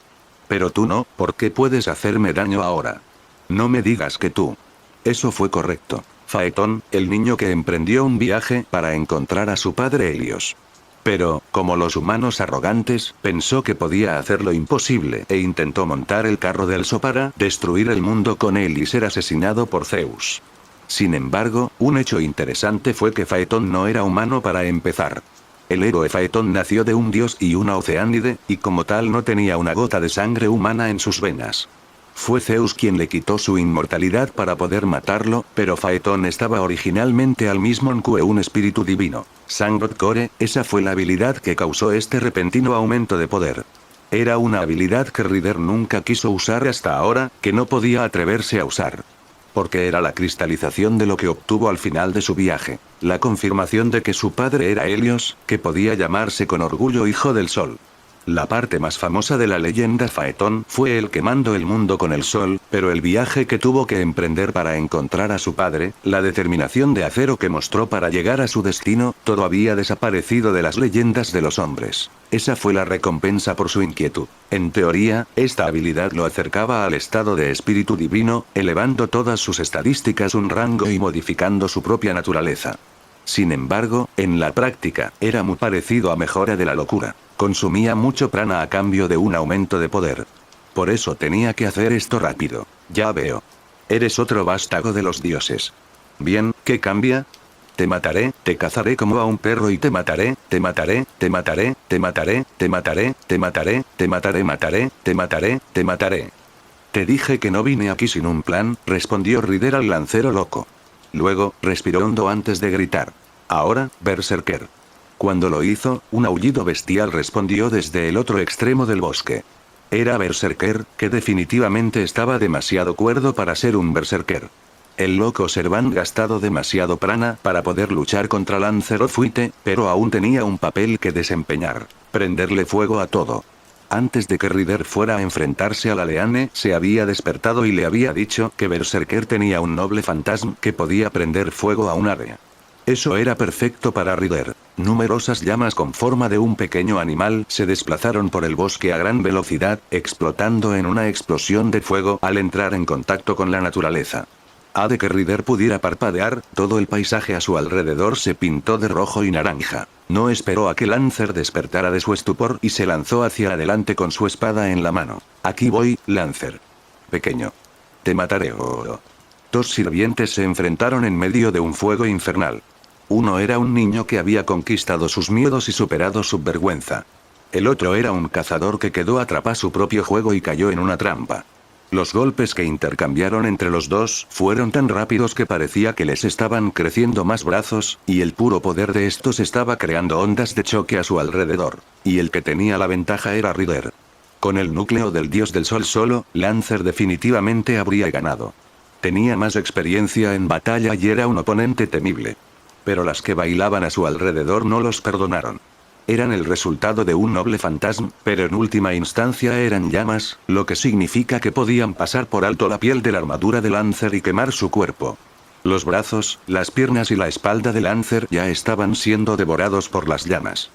Pero tú no, ¿por qué puedes hacerme daño ahora? No me digas que tú. Eso fue correcto. Phaeton, el niño que emprendió un viaje para encontrar a su padre Helios. Pero, como los humanos arrogantes, pensó que podía hacer lo imposible e intentó montar el carro del Sol para destruir el mundo con él y ser asesinado por Zeus. Sin embargo, un hecho interesante fue que Phaeton no era humano para empezar. El héroe Phaeton nació de un dios y una oceánide, y como tal no tenía una gota de sangre humana en sus venas. Fue Zeus quien le quitó su inmortalidad para poder matarlo, pero Phaeton estaba originalmente al mismo que un espíritu divino. Sangot Core, esa fue la habilidad que causó este repentino aumento de poder. Era una habilidad que Ryder nunca quiso usar hasta ahora, que no podía atreverse a usar. Porque era la cristalización de lo que obtuvo al final de su viaje. La confirmación de que su padre era Helios, que podía llamarse con orgullo Hijo del Sol. La parte más famosa de la leyenda Phaeton fue el quemando el mundo con el sol, pero el viaje que tuvo que emprender para encontrar a su padre, la determinación de acero que mostró para llegar a su destino, todo había desaparecido de las leyendas de los hombres. Esa fue la recompensa por su inquietud. En teoría, esta habilidad lo acercaba al estado de espíritu divino, elevando todas sus estadísticas un rango y modificando su propia naturaleza. Sin embargo, en la práctica, era muy parecido a mejora de la locura. Consumía mucho prana a cambio de un aumento de poder. Por eso tenía que hacer esto rápido. Ya veo. Eres otro vástago de los dioses. Bien, ¿qué cambia? Te mataré, te cazaré como a un perro y te mataré, te mataré, te mataré, te mataré, te mataré, te mataré, te mataré, mataré, te mataré, te mataré. Te dije que no vine aquí sin un plan, respondió Ryder al lancero loco. Luego, respiró hondo antes de gritar. Ahora, Berserker. Cuando lo hizo, un aullido bestial respondió desde el otro extremo del bosque. Era Berserker, que definitivamente estaba demasiado cuerdo para ser un Berserker. El loco Serván gastado demasiado prana para poder luchar contra Lanzarote, pero aún tenía un papel que desempeñar: prenderle fuego a todo. Antes de que Ryder fuera a enfrentarse a la Leane, se había despertado y le había dicho que Berserker tenía un noble fantasma que podía prender fuego a un área. Eso era perfecto para Ryder. Numerosas llamas con forma de un pequeño animal se desplazaron por el bosque a gran velocidad, explotando en una explosión de fuego al entrar en contacto con la naturaleza. A de que Ryder pudiera parpadear, todo el paisaje a su alrededor se pintó de rojo y naranja. No esperó a que Lancer despertara de su estupor y se lanzó hacia adelante con su espada en la mano. Aquí voy, Lancer. Pequeño. Te mataré. Dos sirvientes se enfrentaron en medio de un fuego infernal. Uno era un niño que había conquistado sus miedos y superado su vergüenza. El otro era un cazador que quedó atrapado a su propio juego y cayó en una trampa. Los golpes que intercambiaron entre los dos fueron tan rápidos que parecía que les estaban creciendo más brazos, y el puro poder de estos estaba creando ondas de choque a su alrededor. Y el que tenía la ventaja era Ryder. Con el núcleo del dios del sol solo, Lancer definitivamente habría ganado. Tenía más experiencia en batalla y era un oponente temible. Pero las que bailaban a su alrededor no los perdonaron. Eran el resultado de un noble fantasma, pero en última instancia eran llamas, lo que significa que podían pasar por alto la piel de la armadura de Lancer y quemar su cuerpo. Los brazos, las piernas y la espalda de Lancer ya estaban siendo devorados por las llamas.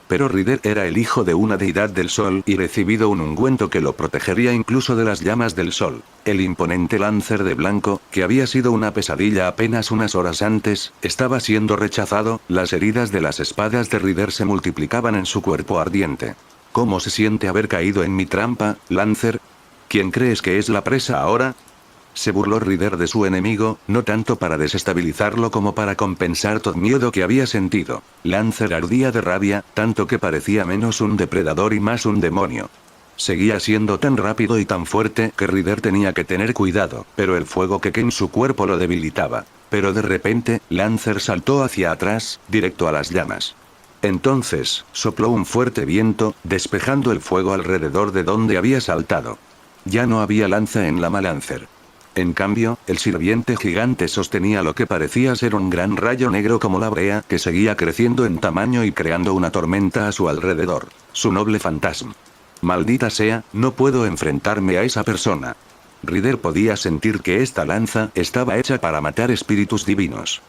Pero Ryder era el hijo de una deidad del sol y recibido un ungüento que lo protegería incluso de las llamas del sol. El imponente Lancer de blanco, que había sido una pesadilla apenas unas horas antes, estaba siendo rechazado, las heridas de las espadas de Ryder se multiplicaban en su cuerpo ardiente. ¿Cómo se siente haber caído en mi trampa, Lancer? ¿Quién crees que es la presa ahora? Se burló Ryder de su enemigo, no tanto para desestabilizarlo como para compensar todo miedo que había sentido. Lancer ardía de rabia, tanto que parecía menos un depredador y más un demonio. Seguía siendo tan rápido y tan fuerte que Ryder tenía que tener cuidado, pero el fuego que en su cuerpo lo debilitaba. Pero de repente, Lancer saltó hacia atrás, directo a las llamas. Entonces, sopló un fuerte viento, despejando el fuego alrededor de donde había saltado. Ya no había lanza en la mano Lancer. En cambio, el sirviente gigante sostenía lo que parecía ser un gran rayo negro como la brea que seguía creciendo en tamaño y creando una tormenta a su alrededor. Su noble fantasma. Maldita sea, no puedo enfrentarme a esa persona. Ryder podía sentir que esta lanza estaba hecha para matar espíritus divinos.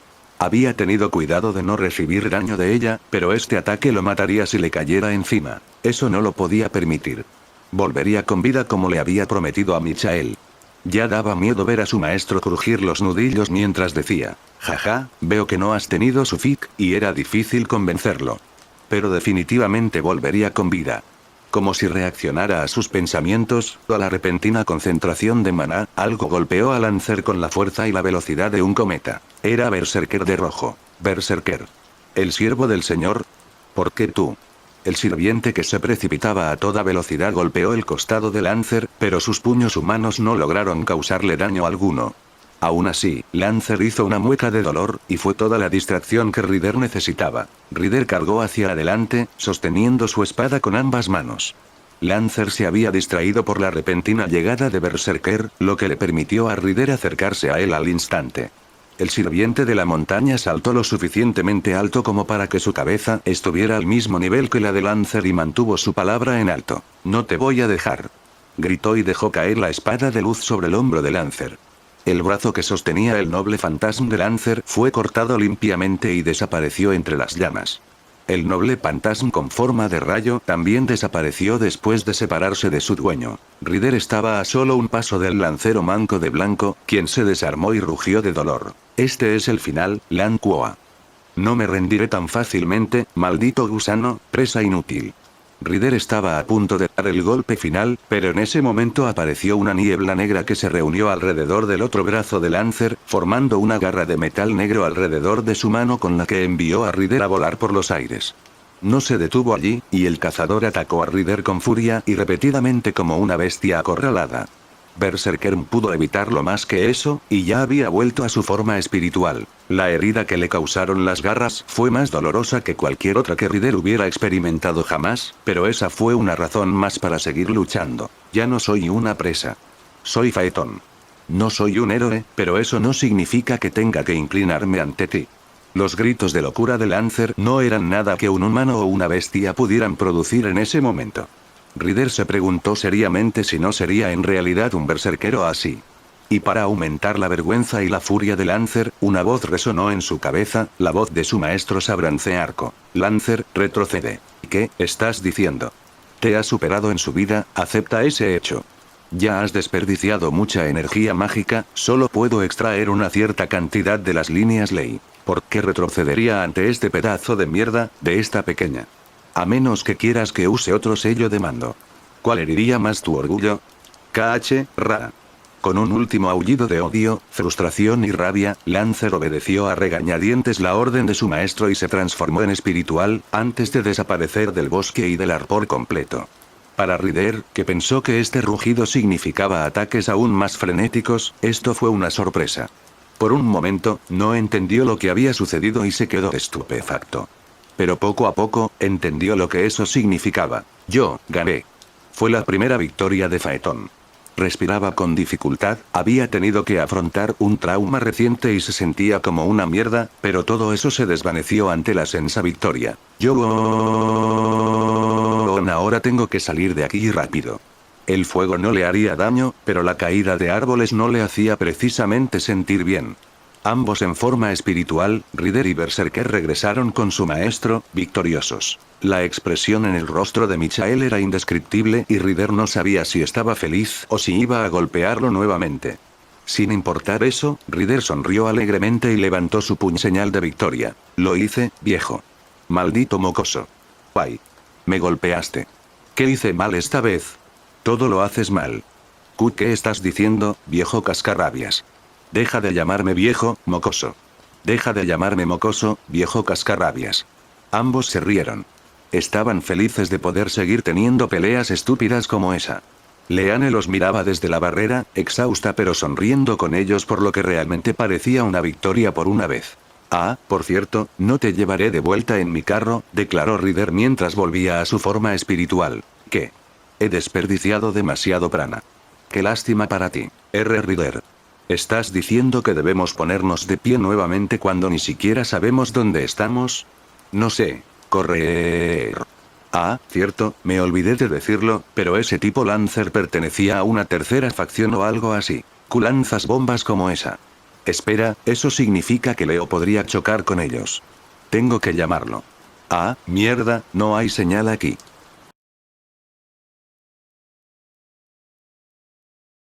Había tenido cuidado de no recibir daño de ella, pero este ataque lo mataría si le cayera encima. Eso no lo podía permitir. Volvería con vida como le había prometido a Michael. Ya daba miedo ver a su maestro crujir los nudillos mientras decía, jaja, veo que no has tenido su fic, y era difícil convencerlo. Pero definitivamente volvería con vida. Como si reaccionara a sus pensamientos, a la repentina concentración de maná, algo golpeó a Lancer con la fuerza y la velocidad de un cometa. Era Berserker de rojo. Berserker. ¿El siervo del señor? ¿Por qué tú? El sirviente que se precipitaba a toda velocidad golpeó el costado de Lancer, pero sus puños humanos no lograron causarle daño alguno. Aún así, Lancer hizo una mueca de dolor, y fue toda la distracción que Ryder necesitaba. Ryder cargó hacia adelante, sosteniendo su espada con ambas manos. Lancer se había distraído por la repentina llegada de Berserker, lo que le permitió a Ryder acercarse a él al instante. El sirviente de la montaña saltó lo suficientemente alto como para que su cabeza estuviera al mismo nivel que la de Lancer y mantuvo su palabra en alto. «No te voy a dejar», gritó y dejó caer la espada de luz sobre el hombro de Lancer. El brazo que sostenía el noble fantasma de Lancer fue cortado limpiamente y desapareció entre las llamas. El noble fantasma con forma de rayo también desapareció después de separarse de su dueño. Ryder estaba a solo un paso del lancero manco de blanco, quien se desarmó y rugió de dolor. Este es el final, Lan Kuo. No me rendiré tan fácilmente, maldito gusano, presa inútil. Ryder estaba a punto de dar el golpe final, pero en ese momento apareció una niebla negra que se reunió alrededor del otro brazo de Lancer, formando una garra de metal negro alrededor de su mano con la que envió a Ryder a volar por los aires. No se detuvo allí, y el cazador atacó a Ryder con furia y repetidamente como una bestia acorralada. Berserker pudo evitarlo más que eso, y ya había vuelto a su forma espiritual. La herida que le causaron las garras fue más dolorosa que cualquier otra que Ryder hubiera experimentado jamás, pero esa fue una razón más para seguir luchando. Ya no soy una presa. Soy Phaeton. No soy un héroe, pero eso no significa que tenga que inclinarme ante ti. Los gritos de locura de Lancer no eran nada que un humano o una bestia pudieran producir en ese momento. Ryder se preguntó seriamente si no sería en realidad un berserkero así. Y para aumentar la vergüenza y la furia de Lancer, una voz resonó en su cabeza, la voz de su maestro Sabrance Arco. Lancer, retrocede. ¿Qué estás diciendo? Te has superado en su vida, acepta ese hecho. Ya has desperdiciado mucha energía mágica, solo puedo extraer una cierta cantidad de las líneas ley. ¿Por qué retrocedería ante este pedazo de mierda, de esta pequeña? A menos que quieras que use otro sello de mando. ¿Cuál heriría más tu orgullo? Ra. Con un último aullido de odio, frustración y rabia, Lancer obedeció a regañadientes la orden de su maestro y se transformó en espiritual, antes de desaparecer del bosque y del arpor completo. Para Ryder, que pensó que este rugido significaba ataques aún más frenéticos, esto fue una sorpresa. Por un momento, no entendió lo que había sucedido y se quedó estupefacto. Pero poco a poco, entendió lo que eso significaba. Yo, gané. Fue la primera victoria de Phaeton. Respiraba con dificultad, había tenido que afrontar un trauma reciente y se sentía como una mierda, pero todo eso se desvaneció ante la sensa victoria. Ahora tengo que salir de aquí rápido. El fuego no le haría daño, pero la caída de árboles no le hacía precisamente sentir bien. Ambos en forma espiritual, Ryder y Berserker regresaron con su maestro, victoriosos. La expresión en el rostro de Michael era indescriptible y Ryder no sabía si estaba feliz o si iba a golpearlo nuevamente. Sin importar eso, Ryder sonrió alegremente y levantó su puño señal de victoria. Lo hice, viejo. Maldito mocoso. Guay. Me golpeaste. ¿Qué hice mal esta vez? Todo lo haces mal. ¿Qué estás diciendo, viejo cascarrabias? Deja de llamarme viejo, mocoso. Deja de llamarme mocoso, viejo cascarrabias. Ambos se rieron. Estaban felices de poder seguir teniendo peleas estúpidas como esa. Leane los miraba desde la barrera, exhausta pero sonriendo con ellos por lo que realmente parecía una victoria por una vez. Ah, por cierto, no te llevaré de vuelta en mi carro, declaró Ryder mientras volvía a su forma espiritual. ¿Qué? He desperdiciado demasiado prana. Qué lástima para ti, Ryder. ¿Estás diciendo que debemos ponernos de pie nuevamente cuando ni siquiera sabemos dónde estamos? No sé. Correr. Ah, cierto, me olvidé de decirlo, pero ese tipo Lancer pertenecía a una tercera facción o algo así. ¿Lanzas bombas como esa? Espera, eso significa que Leo podría chocar con ellos. Tengo que llamarlo. Ah, mierda, no hay señal aquí.